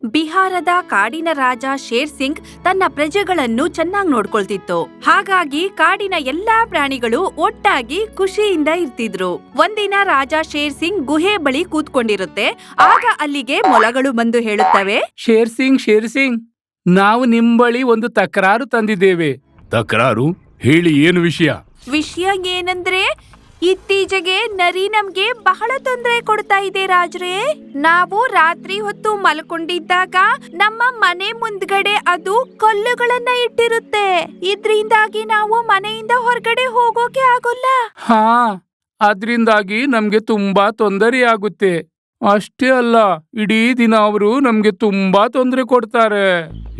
ಬಿಹಾರದ ಕಾಡಿನ ರಾಜ ಶೇರ್ ಸಿಂಗ್ ತನ್ನ ಪ್ರಜೆಗಳನ್ನು ಚೆನ್ನಾಗಿ ನೋಡ್ಕೊಳ್ತಿತ್ತು. ಹಾಗಾಗಿ ಕಾಡಿನ ಎಲ್ಲಾ ಪ್ರಾಣಿಗಳು ಒಟ್ಟಾಗಿ ಖುಷಿಯಿಂದ ಇರ್ತಿದ್ರು. ಒಂದಿನ ರಾಜ ಶೇರ್ ಸಿಂಗ್ ಗುಹೆ ಬಳಿ ಕೂತ್ಕೊಂಡಿರುತ್ತೆ. ಆಗ ಅಲ್ಲಿಗೆ ಮೊಲಗಳು ಬಂದು ಹೇಳುತ್ತವೆ, ಶೇರ್ ಸಿಂಗ್, ನಾವು ನಿಮ್ ಬಳಿ ಒಂದು ತಕರಾರು ತಂದಿದ್ದೇವೆ. ತಕರಾರು? ಹೇಳಿ, ಏನು ವಿಷಯ? ವಿಷಯ ಏನಂದ್ರೆ ಇತ್ತೀಚೆಗೆ ನರಿ ನಮ್ಗೆ ಬಹಳ ತೊಂದರೆ ಕೊಡ್ತಾ ಇದೆ ರಾಜ್ರೇ. ನಾವು ರಾತ್ರಿ ಹೊತ್ತು ಮಲ್ಕೊಂಡಿದ್ದಾಗ ನಮ್ಮ ಮನೆ ಮುಂದ್ಗಡೆ ಅದು ಕಲ್ಲುಗಳನ್ನ ಇಟ್ಟಿರುತ್ತೆ. ಇದ್ರಿಂದಾಗಿ ನಾವು ಮನೆಯಿಂದ ಹೊರಗಡೆ ಹೋಗೋಕೆ ಆಗೋಲ್ಲ. ಹಾ, ಅದ್ರಿಂದಾಗಿ ನಮ್ಗೆ ತುಂಬಾ ತೊಂದರೆ ಆಗುತ್ತೆ. ಅಷ್ಟೇ ಅಲ್ಲ, ಇಡೀ ದಿನ ಅವರು ನಮ್ಗೆ ತುಂಬಾ ತೊಂದರೆ ಕೊಡ್ತಾರೆ.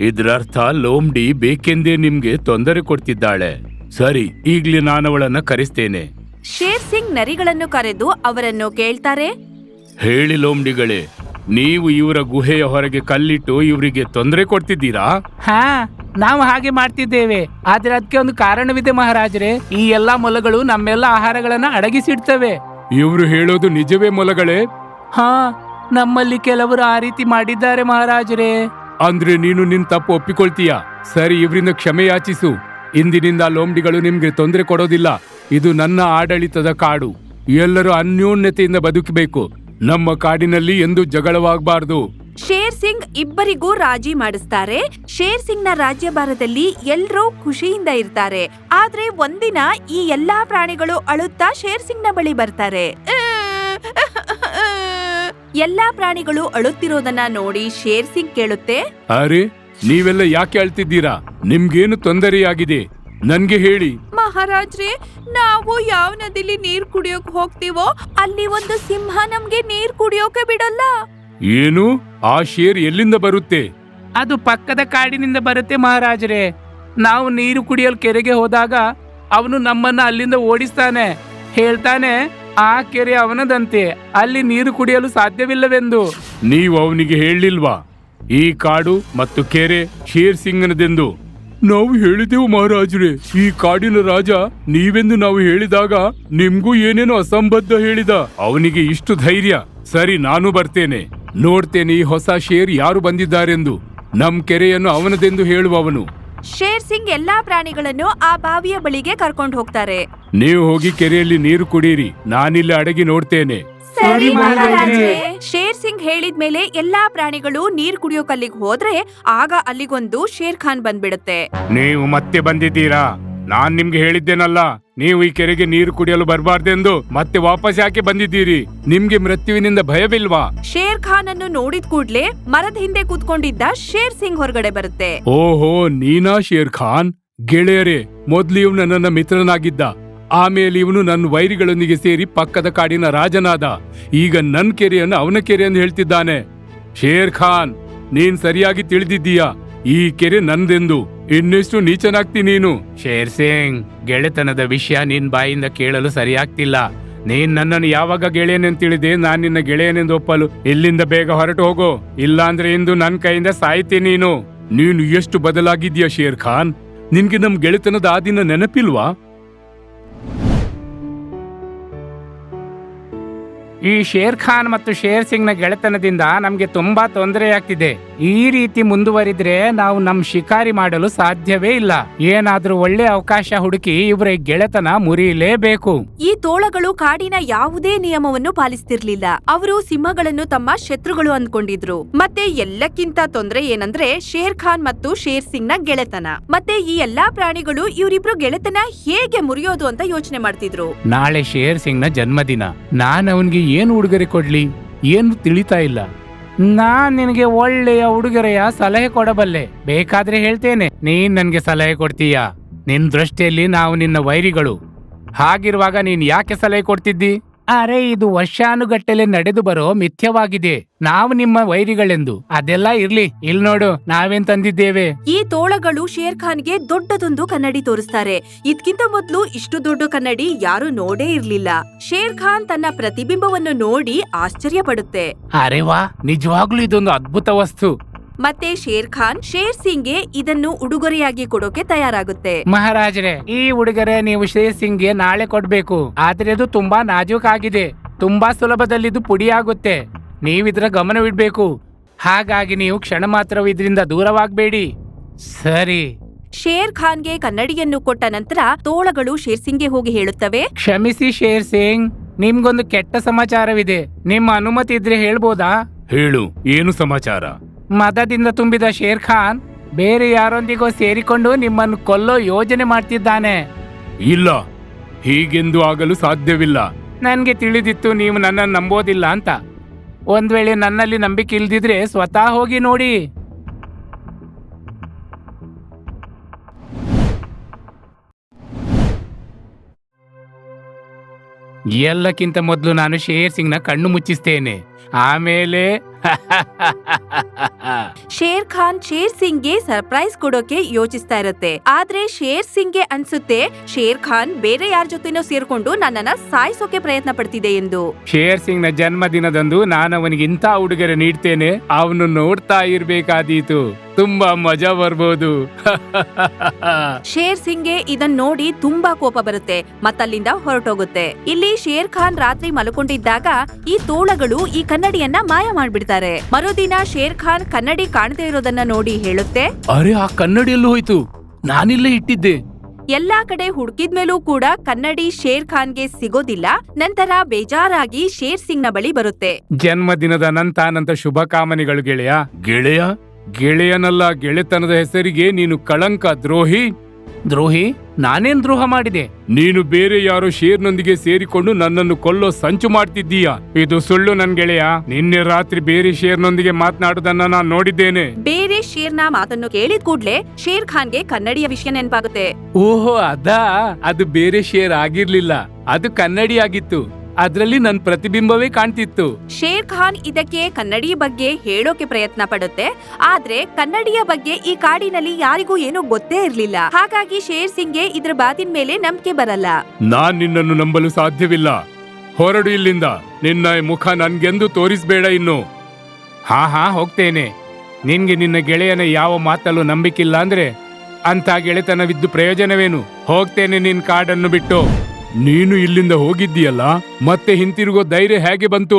ಇದ್ರರ್ಥ ಲೋಮ್ಡಿ ಬೇಕೆಂದೇ ನಿಮ್ಗೆ ತೊಂದರೆ ಕೊಡ್ತಿದ್ದಾಳೆ. ಸರಿ, ಈಗ್ಲೇ ನಾನವಳನ್ನ ಕರೆಸ್ತೇನೆ. ಶೇರ್ ಸಿಂಗ್ ನರಿಗಳನ್ನು ಕರೆದು ಅವರನ್ನು ಕೇಳ್ತಾರೆ, ಹೇಳಿ ಲೋಮ್ಡಿಗಳೇ, ನೀವು ಇವರ ಗುಹೆಯ ಹೊರಗೆ ಕಲ್ಲಿಟ್ಟು ಇವರಿಗೆ ತೊಂದರೆ ಕೊಡ್ತಿದ್ದೀರಾ? ಹಾ, ನಾವು ಹಾಗೆ ಮಾಡ್ತಿದ್ದೇವೆ. ಆದ್ರೆ ಅದಕ್ಕೆ ಒಂದು ಕಾರಣವಿದೆ ಮಹಾರಾಜರೇ. ಈ ಎಲ್ಲಾ ಮೊಲಗಳು ನಮ್ಮೆಲ್ಲ ಆಹಾರಗಳನ್ನ ಅಡಗಿಸಿಡ್ತವೆ. ಇವರು ಹೇಳೋದು ನಿಜವೇ ಮೊಲಗಳೇ? ಹಾ, ನಮ್ಮಲ್ಲಿ ಕೆಲವರು ಆ ರೀತಿ ಮಾಡಿದ್ದಾರೆ ಮಹಾರಾಜರೇ. ಅಂದ್ರೆ ನೀನು ನಿನ್ ತಪ್ಪು ಒಪ್ಪಿಕೊಳ್ತೀಯಾ? ಸರಿ, ಇವರಿಂದ ಕ್ಷಮೆ ಯಾಚಿಸು. ಇಂದಿನಿಂದ ಲೋಮ್ಡಿಗಳು ನಿಮ್ಗೆ ತೊಂದರೆ ಕೊಡೋದಿಲ್ಲ. ಇದು ನನ್ನ ಆಡಳಿತದ ಕಾಡು. ಎಲ್ಲರೂ ಅನ್ಯೋನ್ಯತೆಯಿಂದ ಬದುಕಬೇಕು. ನಮ್ಮ ಕಾಡಿನಲ್ಲಿ ಎಂದೂ ಜಗಳವಾಗಬಾರದು. ಶೇರ್ ಸಿಂಗ್ ಇಬ್ಬರಿಗೂ ರಾಜಿ ಮಾಡಿಸ್ತಾರೆ. ಶೇರ್ ಸಿಂಗ್ ನ ರಾಜ್ಯಭಾರದಲ್ಲಿ ಎಲ್ರೂ ಖುಷಿಯಿಂದ ಇರ್ತಾರೆ. ಆದ್ರೆ ಒಂದಿನ ಈ ಎಲ್ಲಾ ಪ್ರಾಣಿಗಳು ಅಳುತ್ತಾ ಶೇರ್ ಸಿಂಗ್ ನ ಬಳಿ ಬರ್ತಾರೆ. ಎಲ್ಲಾ ಪ್ರಾಣಿಗಳು ಅಳುತ್ತಿರೋದನ್ನ ನೋಡಿ ಶೇರ್ ಸಿಂಗ್ ಕೇಳುತ್ತೆ, ಅರೆ, ನೀವೆಲ್ಲ ಯಾಕೆ ಅಳ್ತಿದ್ದೀರಾ? ನಿಮ್ಗೇನು ತೊಂದರೆಯಾಗಿದೆ? ನನ್ಗೆ ಹೇಳಿ. ಮಹಾರಾಜ್ರೆ, ನಾವು ಯಾವ ನದಿಲಿ ನೀರ್ ಕುಡಿಯೋಕ್ ಹೋಗ್ತೀವೋ ಅಲ್ಲಿ ಒಂದು ಸಿಂಹ ನಮ್ಗೆ ನೀರ್ ಕುಡಿಯೋಕೆ ಬಿಡಲ್ಲ. ಏನು? ಆ ಶೇರ್ ಎಲ್ಲಿಂದ ಬರುತ್ತೆ? ಅದು ಪಕ್ಕದ ಕಾಡಿನಿಂದ ಬರುತ್ತೆ ಮಹಾರಾಜರೇ. ನಾವು ನೀರು ಕುಡಿಯಲು ಕೆರೆಗೆ ಹೋದಾಗ ಅವನು ನಮ್ಮನ್ನ ಅಲ್ಲಿಂದ ಓಡಿಸ್ತಾನೆ. ಹೇಳ್ತಾನೆ, ಆ ಕೆರೆ ಅವನದಂತೆ, ಅಲ್ಲಿ ನೀರು ಕುಡಿಯಲು ಸಾಧ್ಯವಿಲ್ಲವೆಂದು. ನೀವು ಅವನಿಗೆ ಹೇಳಿಲ್ವಾ ಈ ಕಾಡು ಮತ್ತು ಕೆರೆ ಶೇರ್ ಸಿಂಗನದೆಂದು? ನಾವು ಹೇಳಿದೆವು ಮಹಾರಾಜರೇ. ಈ ಕಾಡಿನ ರಾಜ ನೀವೆಂದು ನಾವು ಹೇಳಿದಾಗ ನಿಮ್ಗೂ ಏನೇನೋ ಅಸಂಬದ್ಧ ಹೇಳಿದ. ಅವನಿಗೆ ಇಷ್ಟು ಧೈರ್ಯ. ಸರಿ, ನಾನು ಬರ್ತೇನೆ, ನೋಡ್ತೇನೆ ಈ ಹೊಸ ಶೇರ್ ಯಾರು ಬಂದಿದ್ದಾರೆಂದು. ನಮ್ ಕೆರೆಯನ್ನು ಅವನದೆಂದು ಹೇಳುವವನು. ಶೇರ್ ಸಿಂಗ್ ಎಲ್ಲಾ ಪ್ರಾಣಿಗಳನ್ನು ಆ ಬಾವಿಯ ಬಳಿಗೆ ಕರ್ಕೊಂಡು ಹೋಗ್ತಾರೆ. ನೀವು ಹೋಗಿ ಕೆರೆಯಲ್ಲಿ ನೀರು ಕುಡೀರಿ, ನಾನಿಲ್ಲಿ ಅಡಗಿ ನೋಡ್ತೇನೆ. ಸರಿ ಮಹಾರಾಜರೇ. ಶೇರ್ ಸಿಂಗ್ ಹೇಳಿದ್ಮೇಲೆ ಎಲ್ಲಾ ಪ್ರಾಣಿಗಳು ನೀರ್ ಕುಡಿಯೋಕಲ್ಲಿಗೆ ಹೋದ್ರೆ ಆಗ ಅಲ್ಲಿಗೊಂದು ಶೇರ್ ಖಾನ್ ಬಂದ್ಬಿಡುತ್ತೆ. ನೀವು ಮತ್ತೆ ಬಂದಿದ್ದೀರಾ? ನಾನ್ ನಿಮ್ಗೆ ಹೇಳಿದ್ದೇನಲ್ಲ, ನೀವು ಈ ಕೆರೆಗೆ ನೀರು ಕುಡಿಯಲು ಬರಬಾರ್ದೆಂದು. ಮತ್ತೆ ವಾಪಸ್ ಯಾಕೆ ಬಂದಿದ್ದೀರಿ? ನಿಮ್ಗೆ ಮೃತ್ಯುವಿನಿಂದ ಭಯವಿಲ್ವಾ? ಶೇರ್ ಖಾನ್ ಅನ್ನು ನೋಡಿದ ಕೂಡ್ಲೆ ಮರದ ಹಿಂದೆ ಕೂತ್ಕೊಂಡಿದ್ದ ಶೇರ್ ಸಿಂಗ್ ಹೊರಗಡೆ ಬರುತ್ತೆ. ಓಹೋ, ನೀನಾ ಶೇರ್ ಖಾನ್? ಗೆಳೆಯರೇ, ಮೊದ್ಲು ಇವನು ನನ್ನ ಮಿತ್ರನಾಗಿದ್ದ. ಆಮೇಲೆ ಇವನು ನನ್ನ ವೈರಿಗಳೊಂದಿಗೆ ಸೇರಿ ಪಕ್ಕದ ಕಾಡಿನ ರಾಜನಾದ. ಈಗ ನನ್ ಕೆರೆಯನ್ನು ಅವನ ಕೆರೆ ಎಂದು ಹೇಳ್ತಿದ್ದಾನೆ. ಶೇರ್ ಖಾನ್, ನೀನ್ ಸರಿಯಾಗಿ ತಿಳಿದಿದ್ದೀಯಾ, ಈ ಕೆರೆ ನಂದೆಂದು. ಇನ್ನೆಷ್ಟು ನೀಚನಾಗ್ತಿ ನೀನು. ಶೇರ್ ಸಿಂಗ್, ಗೆಳೆತನದ ವಿಷಯ ನಿನ್ ಬಾಯಿಂದ ಕೇಳಲು ಸರಿಯಾಗ್ತಿಲ್ಲ. ನೀನ್ ನನ್ನನ್ನು ಯಾವಾಗ ಗೆಳೆಯನೆಂದು ತಿಳಿದೆ? ನಾನ್ ನಿನ್ನ ಗೆಳೆಯನೆಂದು ಒಪ್ಪಲು ಇಲ್ಲಿಂದ ಬೇಗ ಹೊರಟು ಹೋಗೋ, ಇಲ್ಲಾಂದ್ರೆ ಇಂದು ನನ್ ಕೈಯಿಂದ ಸಾಯ್ತಿ ನೀನು. ನೀನು ಎಷ್ಟು ಬದಲಾಗಿದ್ಯಾ ಶೇರ್ ಖಾನ್? ನಿನ್ಗೆ ನಮ್ ಗೆಳೆತನದ ಆ ದಿನ ನೆನಪಿಲ್ವಾ? ಈ ಶೇರ್ ಖಾನ್ ಮತ್ತು ಶೇರ್ ಸಿಂಗ್ ನ ಗೆಳೆತನದಿಂದ ನಮ್ಗೆ ತುಂಬಾ ತೊಂದರೆಯಾಗ್ತಿದೆ. ಈ ರೀತಿ ಮುಂದುವರಿದ್ರೆ ನಾವು ನಮ್ ಶಿಕಾರಿ ಮಾಡಲು ಸಾಧ್ಯವೇ ಇಲ್ಲ. ಏನಾದ್ರೂ ಒಳ್ಳೆ ಅವಕಾಶ ಹುಡುಕಿ ಇವರ ಗೆಳೆತನ ಮುರಿಯಲೇಬೇಕು. ಈ ತೋಳಗಳು ಕಾಡಿನ ಯಾವುದೇ ನಿಯಮವನ್ನು ಪಾಲಿಸ್ತಿರ್ಲಿಲ್ಲ. ಅವರು ಸಿಂಹಗಳನ್ನು ತಮ್ಮ ಶತ್ರುಗಳು ಅಂದ್ಕೊಂಡಿದ್ರು. ಮತ್ತೆ ಎಲ್ಲಕ್ಕಿಂತ ತೊಂದರೆ ಏನಂದ್ರೆ ಶೇರ್ ಖಾನ್ ಮತ್ತು ಶೇರ್ ಸಿಂಗ್ ನ ಗೆಳೆತನ. ಮತ್ತೆ ಈ ಎಲ್ಲಾ ಪ್ರಾಣಿಗಳು ಇವರಿಬ್ರು ಗೆಳೆತನ ಹೇಗೆ ಮುರಿಯೋದು ಅಂತ ಯೋಚನೆ ಮಾಡ್ತಿದ್ರು. ನಾಳೆ ಶೇರ್ ಸಿಂಗ್ ನ ಜನ್ಮದಿನ. ನಾನ್ ಅವನ್ಗೆ ಏನು ಉಡುಗೊರೆ ಕೊಡ್ಲಿ? ಏನು ತಿಳಿತಾ ಇಲ್ಲ. ನಾನ್ ನಿನಗೆ ಒಳ್ಳೆಯ ಉಡುಗೊರೆಯ ಸಲಹೆ ಕೊಡಬಲ್ಲೆ. ಬೇಕಾದ್ರೆ ಹೇಳ್ತೇನೆ, ನೀನ್ ನನ್ಗೆ ಸಲಹೆ ಕೊಡ್ತೀಯಾ? ನಿನ್ ದೃಷ್ಟಿಯಲ್ಲಿ ನಾವು ನಿನ್ನ ವೈರಿಗಳು. ಹಾಗಿರುವಾಗ ನೀನ್ ಯಾಕೆ ಸಲಹೆ ಕೊಡ್ತಿದ್ದಿ? ಅರೆ, ಇದು ವರ್ಷಾನುಗಟ್ಟಲೆ ನಡೆದು ಬರೋ ಮಿಥ್ಯವಾಗಿದೆ. ನಾವು ನಿಮ್ಮ ವೈರಿಗಳೆಂದು. ಅದೆಲ್ಲ ಇರ್ಲಿ, ಇಲ್ ನೋಡು ನಾವೇನ್ ತಂದಿದ್ದೇವೆ. ಈ ತೋಳಗಳು ಶೇರ್ ಖಾನ್ಗೆ ದೊಡ್ಡದೊಂದು ಕನ್ನಡಿ ತೋರಿಸ್ತಾರೆ. ಇದ್ಕಿಂತ ಮೊದ್ಲು ಇಷ್ಟು ದೊಡ್ಡ ಕನ್ನಡಿ ಯಾರು ನೋಡೇ ಇರ್ಲಿಲ್ಲ. ಶೇರ್ ಖಾನ್ ತನ್ನ ಪ್ರತಿಬಿಂಬವನ್ನು ನೋಡಿ ಆಶ್ಚರ್ಯ ಪಡುತ್ತೆ. ಅರೆ ವಾ, ನಿಜವಾಗ್ಲೂ ಇದೊಂದು ಅದ್ಭುತ ವಸ್ತು. ಮತ್ತೆ ಶೇರ್ ಖಾನ್ ಶೇರ್ ಸಿಂಗ್ಗೆ ಇದನ್ನು ಉಡುಗೊರೆಯಾಗಿ ಕೊಡೋಕೆ ತಯಾರಾಗುತ್ತೆ. ಮಹಾರಾಜರೇ, ಈ ಉಡುಗೊರೆ ನೀವು ಶೇರ್ ಸಿಂಗ್ಗೆ ನಾಳೆ ಕೊಡ್ಬೇಕು. ಆದ್ರೆ ಅದು ತುಂಬಾ ನಾಜೂಕಾಗಿದೆ. ತುಂಬಾ ಸುಲಭದಲ್ಲಿ ಇದು ಪುಡಿಯಾಗುತ್ತೆ. ನೀವಿದ್ರ ಗಮನವಿಡ್ಬೇಕು. ಹಾಗಾಗಿ ನೀವು ಕ್ಷಣ ಮಾತ್ರವೂ ಇದರಿಂದ ದೂರವಾಗಬೇಡಿ. ಸರಿ. ಶೇರ್ ಖಾನ್ಗೆ ಕನ್ನಡಿಯನ್ನು ಕೊಟ್ಟ ನಂತರ ತೋಳಗಳು ಶೇರ್ ಸಿಂಗ್ಗೆ ಹೋಗಿ ಹೇಳುತ್ತವೆ, ಕ್ಷಮಿಸಿ ಶೇರ್ ಸಿಂಗ್, ನಿಮ್ಗೊಂದು ಕೆಟ್ಟ ಸಮಾಚಾರವಿದೆ. ನಿಮ್ಮ ಅನುಮತಿ ಇದ್ರೆ ಹೇಳ್ಬೋದಾ? ಹೇಳು, ಏನು ಸಮಾಚಾರ? ಮದದಿಂದ ತುಂಬಿದ ಶೇರ್ ಖಾನ್ ಬೇರೆ ಯಾರೊಂದಿಗೋ ಸೇರಿಕೊಂಡು ನಿಮ್ಮನ್ನು ಕೊಲ್ಲೋ ಯೋಜನೆ ಮಾಡ್ತಿದ್ದಾನೆ. ಇಲ್ಲ, ಹೀಗೆಂದು ಆಗಲು ಸಾಧ್ಯವಿಲ್ಲ. ನನ್ಗೆ ತಿಳಿದಿತ್ತು ನೀವು ನನ್ನನ್ನು ನಂಬೋದಿಲ್ಲ ಅಂತ. ಒಂದ್ ವೇಳೆ ನನ್ನಲ್ಲಿ ನಂಬಿಕೆ ಇಲ್ದಿದ್ರೆ ಸ್ವತಃ ಹೋಗಿ ನೋಡಿ. ಎಲ್ಲಕ್ಕಿಂತ ಮೊದಲು ನಾನು ಶೇರ್ ಸಿಂಗ್ನ ಕಣ್ಣು ಮುಚ್ಚಿಸ್ತೇನೆ, ಆಮೇಲೆ ಶೇರ್ ಖಾನ್ ಶೇರ್ ಸಿಂಗ್ಗೆ ಸರ್ಪ್ರೈಸ್ ಕೊಡೋಕೆ ಯೋಚಿಸ್ತಾ ಇರುತ್ತೆ. ಆದ್ರೆ ಶೇರ್ ಸಿಂಗ್ಗೆ ಅನ್ಸುತ್ತೆ ಶೇರ್ ಖಾನ್ ಬೇರೆ ಯಾರ ಜೊತೆನೋ ಸೇರ್ಕೊಂಡು ನನ್ನನ್ನ ಸಾಯಿಸೋಕೆ ಪ್ರಯತ್ನ ಪಡ್ತಿದೆ ಎಂದು. ಶೇರ್ ಸಿಂಗ್ ನ ಜನ್ಮದಿನದಂದು ನಾನು ಅವನಿಗೆ ಇಂಥ ಉಡುಗೊರೆ ನೀಡ್ತೇನೆ, ಅವನು ನೋಡ್ತಾ ಇರ್ಬೇಕಾದೀತು. ತುಂಬಾ ಮಜಾ ಬರ್ಬೋದು. ಶೇರ್ ಸಿಂಗ್ಗೆ ಇದನ್ ನೋಡಿ ತುಂಬಾ ಕೋಪ ಬರುತ್ತೆ ಮತ್ತಲ್ಲಿಂದ ಹೊರಟೋಗುತ್ತೆ. ಇಲ್ಲಿ ಶೇರ್ ಖಾನ್ ರಾತ್ರಿ ಮಲ್ಕೊಂಡಿದ್ದಾಗ ಈ ತೋಳಗಳು ಈ ಕನ್ನಡಿಯನ್ನ ಮಾಯ ಮಾಡ್ಬಿಡ್ತಾರೆ. ಮರುದಿನ ಶೇರ್ ಖಾನ್ ಕನ್ನಡಿ ಕಾಣದೇ ಇರೋದನ್ನ ನೋಡಿ ಹೇಳುತ್ತೆ, ಅರೆ, ಆ ಕನ್ನಡಿಯಲ್ಲೂ ಹೋಯ್ತು, ನಾನಿಲ್ಲೇ ಇಟ್ಟಿದ್ದೆ. ಎಲ್ಲಾ ಕಡೆ ಹುಡುಕಿದ್ಮೇಲೂ ಕೂಡ ಕನ್ನಡಿ ಶೇರ್ ಖಾನ್ಗೆ ಸಿಗೋದಿಲ್ಲ. ನಂತರ ಬೇಜಾರಾಗಿ ಶೇರ್ ಸಿಂಗ್ ನ ಬಳಿ ಬರುತ್ತೆ. ಜನ್ಮದಿನದ ಅನಂತ ಶುಭ ಕಾಮನೆಗಳು ಗೆಳೆಯ. ಗೆಳೆಯ? ಗೆಳೆಯನಲ್ಲ, ಗೆಳೆತನದ ಹೆಸರಿಗೆ ನೀನು ಕಳಂಕ, ದ್ರೋಹಿ. ದ್ರೋಹಿ? ನಾನೇನ್ ದ್ರೋಹ ಮಾಡಿದೆ? ನೀನು ಬೇರೆ ಯಾರೋ ಶೇರ್ನೊಂದಿಗೆ ಸೇರಿಕೊಂಡು ನನ್ನನ್ನು ಕೊಲ್ಲೋ ಸಂಚು ಮಾಡ್ತಿದ್ದೀಯಾ? ಇದು ಸುಳ್ಳು ನನ್ ಗೆಳೆಯ. ನಿನ್ನೆ ರಾತ್ರಿ ಬೇರೆ ಶೇರ್ನೊಂದಿಗೆ ಮಾತನಾಡುವುದನ್ನ ನಾನು ನೋಡಿದ್ದೇನೆ. ಬೇರೆ ಶೇರ್ನ ಮಾತನ್ನು ಕೇಳಿದ ಕೂಡ್ಲೆ ಶೇರ್ ಖಾನ್ಗೆ ಕನ್ನಡಿಯ ವಿಷಯ ನೆನಪಾಗುತ್ತೆ. ಓಹೋ, ಅದಾ? ಅದು ಬೇರೆ ಶೇರ್ ಆಗಿರ್ಲಿಲ್ಲ, ಅದು ಕನ್ನಡಿ ಆಗಿತ್ತು. ಅದ್ರಲ್ಲಿ ನನ್ ಪ್ರತಿಬಿಂಬವೇ ಕಾಣ್ತಿತ್ತು. ಶೇರ್ ಖಾನ್ ಇದಕ್ಕೆ ಕನ್ನಡಿ ಬಗ್ಗೆ ಹೇಳೋಕೆ ಪ್ರಯತ್ನ ಪಡುತ್ತೆ, ಆದ್ರೆ ಕನ್ನಡಿಯ ಬಗ್ಗೆ ಈ ಕಾಡಿನಲ್ಲಿ ಯಾರಿಗೂ ಏನೂ ಗೊತ್ತೇ ಇರ್ಲಿಲ್ಲ. ಹಾಗಾಗಿ ಶೇರ್ ಸಿಂಗ್ಗೆ ಇದ್ರ ಮಾತಿನ ಮೇಲೆ ನಂಬಿಕೆ ಬರಲ್ಲ. ನಾನ್ ನಿನ್ನನ್ನು ನಂಬಲು ಸಾಧ್ಯವಿಲ್ಲ. ಹೊರಡು ಇಲ್ಲಿಂದ. ನಿನ್ನ ಮುಖ ನನ್ಗೆಂದು ತೋರಿಸ್ಬೇಡ ಇನ್ನು. ಹಾ, ಹೋಗ್ತೇನೆ. ನಿನ್ಗೆ ನಿನ್ನ ಗೆಳೆಯನ ಯಾವ ಮಾತಲ್ಲೂ ನಂಬಿಕಿಲ್ಲ ಅಂದ್ರೆ ಅಂತ ಗೆಳೆತನವಿದ್ದು ಪ್ರಯೋಜನವೇನು? ಹೋಗ್ತೇನೆ ನಿನ್ ಕಾಡನ್ನು ಬಿಟ್ಟು. ನೀನು ಇಲ್ಲಿಂದ ಹೋಗಿದ್ದೀಯಲ್ಲ, ಮತ್ತೆ ಹಿಂತಿರುಗೋ ಧೈರ್ಯ ಹೇಗೆ ಬಂತು?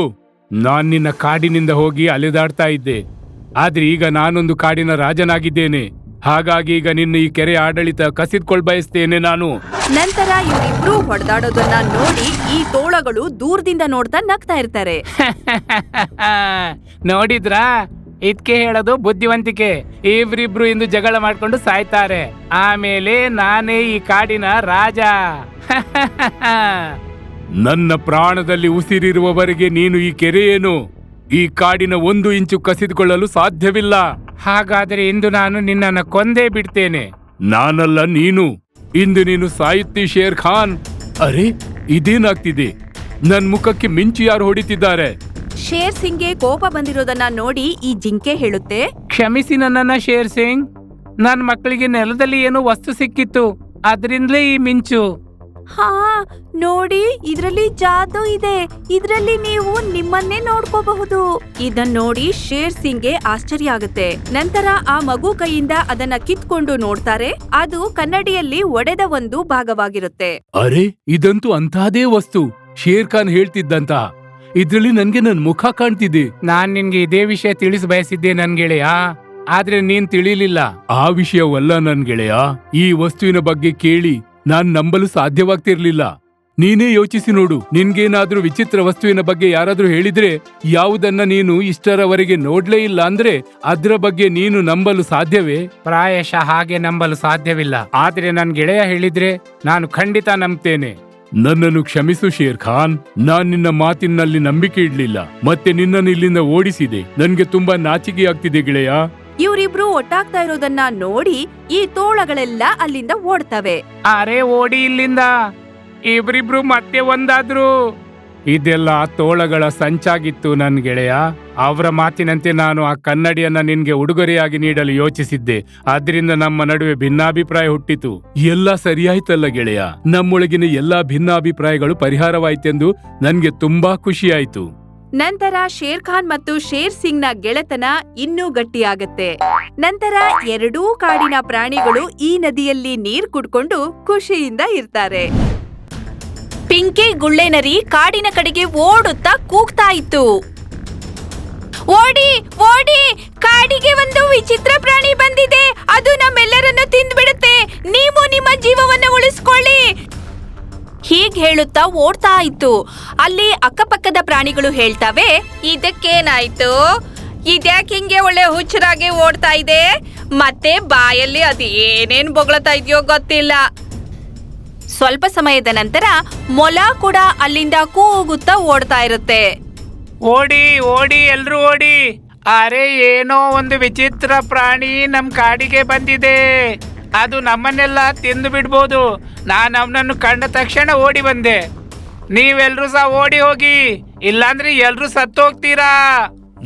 ನಾನ್ ನಿನ್ನ ಕಾಡಿನಿಂದ ಹೋಗಿ ಅಲೆದಾಡ್ತಾ ಇದ್ದೆ, ಆದ್ರೆ ಈಗ ನಾನೊಂದು ಕಾಡಿನ ರಾಜನಾಗಿದ್ದೇನೆ. ಹಾಗಾಗಿ ಈಗ ನಿನ್ನ ಈ ಕೆರೆ ಆಡಳಿತ ಕಸಿದ್ಕೊಳ್ ಬಯಸ್ತೇನೆ ನಾನು. ನಂತರ ಇವರಿಬ್ರು ಹೊಡೆದಾಡೋದನ್ನ ನೋಡಿ ಈ ತೋಳಗಳು ದೂರದಿಂದ ನೋಡ್ತಾ ನಗ್ತಾ ಇರ್ತಾರೆ. ನೋಡಿದ್ರಾ, ಇದ್ಕೆ ಹೇಳೋದು ಬುದ್ಧಿವಂತಿಕೆ. ಇವ್ರಿಬ್ರು ಇಂದು ಜಗಳ ಮಾಡ್ಕೊಂಡು ಸಾಯ್ತಾರೆ, ಆಮೇಲೆ ನಾನೇ ಈ ಕಾಡಿನ ರಾಜ. ನನ್ನ ಪ್ರಾಣದಲ್ಲಿ ಉಸಿರಿರುವವರೆಗೆ ನೀನು ಈ ಕೆರೆಯೇನು, ಈ ಕಾಡಿನ 1 ಇಂಚು ಕಸಿದುಕೊಳ್ಳಲು ಸಾಧ್ಯವಿಲ್ಲ. ಹಾಗಾದರೆ ಇಂದು ನಾನು ನಿನ್ನನ್ನು ಕೊಂದೇ ಬಿಡ್ತೇನೆ. ನಾನಲ್ಲ, ನೀನು. ಇಂದು ನೀನು ಸಾಯುತ್ತಿ ಶೇರ್ ಖಾನ್. ಅರೆ, ಇದೇನಾಗ್ತಿದೆ? ನನ್ ಮುಖಕ್ಕೆ ಮಿಂಚು ಯಾರು ಹೊಡಿತಿದ್ದಾರೆ? ಶೇರ್ ಸಿಂಗ್ಗೆ ಕೋಪ ಬಂದಿರೋದನ್ನ ನೋಡಿ ಈ ಜಿಂಕೆ ಹೇಳುತ್ತೆ, ಕ್ಷಮಿಸಿ ನನ್ನನ್ನ ಶೇರ್ ಸಿಂಗ್. ನನ್ ಮಕ್ಕಳಿಗೆ ನೆಲದಲ್ಲಿ ಏನೋ ವಸ್ತು ಸಿಕ್ಕಿತ್ತು, ಅದರಿಂದಲೇ ಈ ಮಿಂಚು. ಹಾ ನೋಡಿ, ಇದ್ರಲ್ಲಿ ಜಾದೂ ಇದೆ. ಇದ್ರಲ್ಲಿ ನೀವು ನಿಮ್ಮನ್ನೇ ನೋಡ್ಕೋಬಹುದು. ಇದನ್ನ ನೋಡಿ ಶೇರ್ ಸಿಂಗ್ಗೆ ಆಶ್ಚರ್ಯ ಆಗುತ್ತೆ. ನಂತರ ಆ ಮಗು ಕೈಯಿಂದ ಅದನ್ನ ಕಿತ್ಕೊಂಡು ನೋಡ್ತಾರೆ. ಅದು ಕನ್ನಡಿಯಲ್ಲಿ ಒಡೆದ ಒಂದು ಭಾಗವಾಗಿರುತ್ತೆ. ಅರೆ, ಇದಂತೂ ಅಂತಹದೇ ವಸ್ತು ಶೇರ್ ಖಾನ್ ಹೇಳ್ತಿದ್ದಂತ. ಇದ್ರಲ್ಲಿ ನನ್ಗೆ ನನ್ ಮುಖ ಕಾಣ್ತಿದೆ. ನಾನ್ ನಿನ್ಗೆ ಇದೇ ವಿಷಯ ತಿಳಿಸ ಬಯಸಿದ್ದೆ ನನ್ ಗೆಳೆಯ, ಆದ್ರೆ ನೀನ್ ತಿಳಿಲಿಲ್ಲ. ಆ ವಿಷಯವಲ್ಲ ನನ್ ಗೆಳೆಯ. ಈ ವಸ್ತುವಿನ ಬಗ್ಗೆ ಕೇಳಿ ನಾನ್ ನಂಬಲು ಸಾಧ್ಯವಾಗ್ತಿರ್ಲಿಲ್ಲ. ನೀನೇ ಯೋಚಿಸಿ ನೋಡು. ನಿನ್ಗೇನಾದ್ರೂ ವಿಚಿತ್ರ ವಸ್ತುವಿನ ಬಗ್ಗೆ ಯಾರಾದ್ರೂ ಹೇಳಿದ್ರೆ, ಯಾವುದನ್ನ ನೀನು ಇಷ್ಟರವರೆಗೆ ನೋಡ್ಲೇ ಇಲ್ಲ ಅಂದ್ರೆ ಅದ್ರ ಬಗ್ಗೆ ನೀನು ನಂಬಲು ಸಾಧ್ಯವೇ? ಪ್ರಾಯಶಃ ಹಾಗೆ ನಂಬಲು ಸಾಧ್ಯವಿಲ್ಲ. ಆದ್ರೆ ನನ್ ಗೆಳೆಯ ಹೇಳಿದ್ರೆ ನಾನು ಖಂಡಿತ ನಂಬ್ತೇನೆ. ನನ್ನನ್ನು ಕ್ಷಮಿಸು ಶೇರ್ ಖಾನ್. ನಾನ್ ನಿನ್ನ ಮಾತಿನಲ್ಲಿ ನಂಬಿಕೆ ಇಡ್ಲಿಲ್ಲ, ಮತ್ತೆ ನಿನ್ನನ್ನು ಇಲ್ಲಿಂದ ಓಡಿಸಿದೆ. ನನ್ಗೆ ತುಂಬಾ ನಾಚಿಕೆ ಆಗ್ತಿದೆ ಗೆಳೆಯ. ಇವರಿಬ್ರು ಒಟ್ಟಾಗ್ತಾ ಇರೋದನ್ನ ನೋಡಿ ಈ ತೋಳಗಳೆಲ್ಲ ಅಲ್ಲಿಂದ ಓಡ್ತವೆ. ಅರೆ, ಓಡಿ ಇಲ್ಲಿಂದ. ಇಬ್ರಿಬ್ರು ಮತ್ತೆ ಒಂದಾದ್ರು. ಇದೆಲ್ಲ ತೋಳಗಳ ಸಂಚಾಗಿತ್ತು ನನ್ ಗೆಳೆಯ. ಅವರ ಮಾತಿನಂತೆ ನಾನು ಆ ಕನ್ನಡಿಯನ್ನ ನಿನ್ಗೆ ಉಡುಗೊರೆಯಾಗಿ ನೀಡಲು ಯೋಚಿಸಿದ್ದೆ. ಆದ್ರಿಂದ ನಮ್ಮ ನಡುವೆ ಭಿನ್ನಾಭಿಪ್ರಾಯ ಹುಟ್ಟಿತು. ಎಲ್ಲ ಸರಿಯಾಯ್ತಲ್ಲ ಗೆಳೆಯ. ನಮ್ಮೊಳಗಿನ ಎಲ್ಲಾ ಭಿನ್ನಾಭಿಪ್ರಾಯಗಳು ಪರಿಹಾರವಾಯ್ತೆಂದು ನನ್ಗೆ ತುಂಬಾ ಖುಷಿಯಾಯ್ತು. ನಂತರ ಶೇರ್ ಖಾನ್ ಮತ್ತು ಶೇರ್ ಸಿಂಗ್ ನ ಗೆಳೆತನ ಇನ್ನೂ ಗಟ್ಟಿಯಾಗತ್ತೆ. ನಂತರ ಎರಡೂ ಕಾಡಿನ ಪ್ರಾಣಿಗಳು ಈ ನದಿಯಲ್ಲಿ ನೀರ್ ಕುಡ್ಕೊಂಡು ಖುಷಿಯಿಂದ ಇರ್ತಾರೆ. ಪಿಂಕಿ ಗುಳ್ಳೆನರಿ ಕಾಡಿನ ಕಡೆಗೆ ಓಡುತ್ತಾ ಕೂಗ್ತಾ ಇತ್ತು. ಓಡಿ ಓಡಿ, ಕಾಡಿಗೆ ಒಂದು ವಿಚಿತ್ರ ಪ್ರಾಣಿ ಬಂದಿದೆ, ಅದು ನಮ್ಮೆಲ್ಲರನ್ನು ತಿಂದ್ಬಿಡುತ್ತೆ, ನೀವು ನಿಮ್ಮ ಜೀವವನ್ನು ಉಳಿಸ್ಕೊಳ್ಳಿ. ಹೀಗ್ ಹೇಳುತ್ತಾ ಓಡ್ತಾ ಇತ್ತು. ಅಲ್ಲಿ ಅಕ್ಕಪಕ್ಕದ ಪ್ರಾಣಿಗಳು ಹೇಳ್ತವೆ, ಇದಕ್ಕೇನಾಯ್ತು, ಇದ್ಯಾಕೆ ಹಿಂಗೆ ಒಳ್ಳೆ ಹುಚ್ಚರಾಗಿ ಓಡ್ತಾ ಇದೆ, ಮತ್ತೆ ಬಾಯಲ್ಲಿ ಅದು ಏನೇನ್ ಬೊಗಳತಾ ಇದೆಯೋ ಗೊತ್ತಿಲ್ಲ. ಸ್ವಲ್ಪ ಸಮಯದ ನಂತರ ಮೊಲ ಕೂಡ ಅಲ್ಲಿಂದ ಕೂಗುತ್ತಾ ಓಡ್ತಾ ಇರುತ್ತೆ. ಓಡಿ ಓಡಿ ಎಲ್ರೂ ಓಡಿ, ಅರೆ ಏನೋ ಒಂದು ವಿಚಿತ್ರ ಪ್ರಾಣಿ ನಮ್ ಕಾಡಿಗೆ ಬಂದಿದೆ, ಅದು ನಮ್ಮನ್ನೆಲ್ಲ ತಿಂದು ಬಿಡ್ಬೋದು. ನಾನು ಅವನನ್ನು ಕಂಡ ತಕ್ಷಣ ಓಡಿ ಬಂದೆ, ನೀವೆಲ್ರೂ ಸಹ ಓಡಿ ಹೋಗಿ, ಇಲ್ಲಾಂದ್ರೆ ಎಲ್ರೂ ಸತ್ತೋಗ್ತೀರಾ.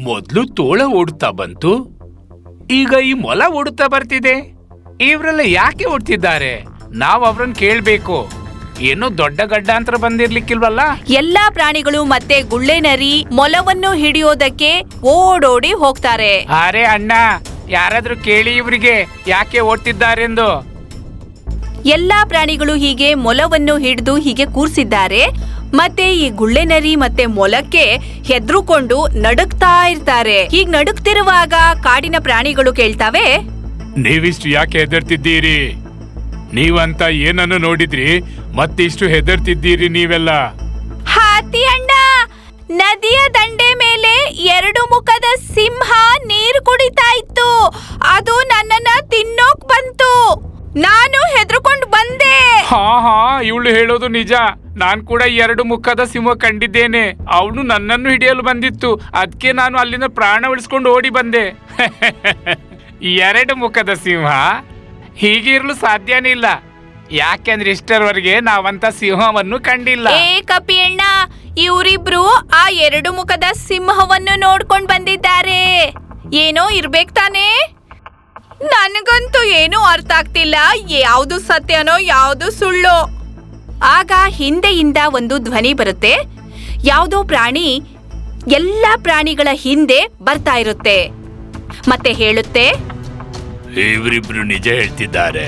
ಮೊದ್ಲು ತೋಳ ಓಡುತ್ತಾ ಬಂತು, ಈಗ ಈ ಮೊಲ ಓಡುತ್ತಾ ಬರ್ತಿದೆ. ಇವರೆಲ್ಲ ಯಾಕೆ ಓಡ್ತಿದ್ದಾರೆ? ನಾವು ಅವ್ರನ್ನ ಕೇಳ್ಬೇಕು. ಏನೋ ದೊಡ್ಡ ಗಡ್ಡಾಂತರ ಬಂದಿರ್ಲಿಕ್ಕಿಲ್ವಲ್ಲ. ಎಲ್ಲಾ ಪ್ರಾಣಿಗಳು ಮತ್ತೆ ಗುಳ್ಳೆ ನರಿ ಮೊಲವನ್ನು ಹಿಡಿಯೋದಕ್ಕೆ ಓಡೋಡಿ ಹೋಗ್ತಾರೆ. ಅರೆ ಅಣ್ಣ, ಯಾರಾದ್ರೂ ಕೇಳಿ ಇವ್ರಿಗೆ ಯಾಕೆ ಓಡ್ತಿದ್ದಾರೆಂದು. ಎಲ್ಲಾ ಪ್ರಾಣಿಗಳು ಹೀಗೆ ಮೊಲವನ್ನು ಹಿಡಿದು ಹೀಗೆ ಕೂರ್ಸಿದ್ದಾರೆ. ಮತ್ತೆ ಈ ಗುಳ್ಳೆ ನರಿ ಮತ್ತೆ ಮೊಲಕ್ಕೆ ಹೆದ್ರುಕೊಂಡು ನಡುಕ್ತಾ ಇರ್ತಾರೆ. ಹೀಗ್ ನಡುಕ್ತಿರುವಾಗ ಕಾಡಿನ ಪ್ರಾಣಿಗಳು ಕೇಳ್ತವೆ, ನೀವಿಷ್ಟು ಯಾಕೆ ಹೆದರ್ತಿದ್ದೀರಿ? ನೀವಂತ ಏನನ್ನು ನೋಡಿದ್ರಿ ಮತ್ತಿಷ್ಟು ಹೆದರ್ತಿದ್ದೀರಿ ನೀವೆಲ್ಲ? ಹಾತಿ ಅಣ್ಣ, ನದಿಯ ದಂಡೆ ಮೇಲೆ 2 ಮುಖದ ಸಿಂಹ ನೀರು ಕುಡಿತಾ ಇತ್ತು, ಅದು ನನ್ನನ್ನ ತಿನ್ನೋಕ್ ಬಂತು, ನಾನು ಹೆದರ್ಕೊಂಡು ಬಂದೆ. ಹಾ ಇವಳು ಹೇಳೋದು ನಿಜ. ನಾನ್ ಕೂಡ 2 ಮುಖದ ಸಿಂಹ ಕಂಡಿದ್ದೇನೆ. ಅವನು ನನ್ನನ್ನು ಹಿಡಿಯಲು ಬಂದಿತ್ತು, ಅದಕ್ಕೆ ನಾನು ಅಲ್ಲಿಂದ ಪ್ರಾಣ ಉಳಿಸ್ಕೊಂಡು ಓಡಿ ಬಂದೆ. 2 ಮುಖದ ಸಿಂಹ ಹೀಗಿರ್ಲು ಸಾಧ್ಯನೇ ಇಲ್ಲ, ಯಾಕೆಂದ್ರೆ ಇಷ್ಟರವರೆಗೆ ನಾವಂತ ಸಿಂಹವನ್ನು ಕಂಡಿಲ್ಲ. ಏ ಕಪಿಯಣ್ಣ, ಇವರಿಬ್ರು ಆ 2 ಮುಖದ ಸಿಂಹವನ್ನು ನೋಡ್ಕೊಂಡ್ ಬಂದಿದ್ದಾರೆ. ಏನೋ ಇರ್ಬೇಕ್ ತಾನೇ? ನನಗಂತೂ ಏನೂ ಅರ್ಥ ಆಗ್ತಿಲ್ಲ, ಯಾವ್ದು ಸತ್ಯನೋ ಯಾವ್ದು ಸುಳ್ಳು. ಆಗ ಹಿಂದೆಯಿಂದ ಒಂದು ಧ್ವನಿ ಬರುತ್ತೆ. ಯಾವುದೋ ಪ್ರಾಣಿ ಎಲ್ಲ ಪ್ರಾಣಿಗಳ ಹಿಂದೆ ಬರ್ತಾ ಇರುತ್ತೆ ಮತ್ತೆ ಹೇಳುತ್ತೆ, ಇವರಿಬ್ರು ನಿಜ ಹೇಳ್ತಿದ್ದಾರೆ,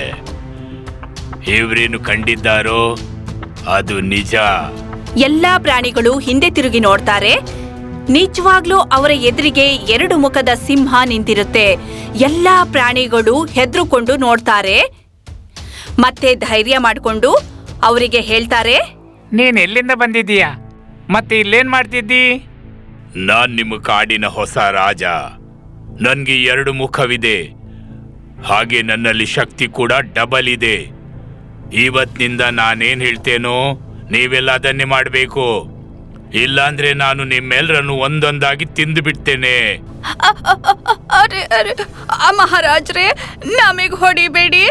ಇವರೇನು ಕಂಡಿದ್ದಾರೋ ಅದು ನಿಜ. ಎಲ್ಲಾ ಪ್ರಾಣಿಗಳು ಹಿಂದೆ ತಿರುಗಿ ನೋಡ್ತಾರೆ. ನಿಜವಾಗ್ಲೂ ಅವರ ಎದುರಿಗೆ 2 ಮುಖದ ಸಿಂಹ ನಿಂತಿರುತ್ತೆ. ಎಲ್ಲಾ ಪ್ರಾಣಿಗಳು ಹೆದ್ರುಕೊಂಡು ನೋಡ್ತಾರೆ. ಮತ್ತೆ ಧೈರ್ಯ ಮಾಡಿಕೊಂಡು ಅವರಿಗೆ ಹೇಳ್ತಾರೆ, ನೀನ್ ಎಲ್ಲಿಂದ ಬಂದಿದ್ದೀಯಾ, ಮತ್ತೆ ಇಲ್ಲೇನ್ ಮಾಡ್ತಿದ್ದಿ? ನಾನ್ ನಿಮ್ಮ ಕಾಡಿನ ಹೊಸ ರಾಜ. ನನ್ಗೆ 2 ಮುಖವಿದೆ, ಹಾಗೆ ನನ್ನಲ್ಲಿ ಶಕ್ತಿ ಕೂಡ ಡಬಲ್ ಇದೆ. ಇವತ್ತಿನಿಂದ ನಾನೇನ್ ಹೇಳ್ತೇನೋ ನೀವೆಲ್ಲ ಅದನ್ನೇ ಮಾಡಬೇಕು, ಇಲ್ಲಾಂದ್ರೆ ನಾನು ನಿಮ್ಮೆಲ್ಲರನ್ನು ಒಂದೊಂದಾಗಿ ತಿಂದು ಬಿಡ್ತೇನೆ. ಅರೆ ಅರೆ ಮಹಾರಾಜ್ರೆ, ನಮಗ್ ಹೊಡಿಬೇಡಿ,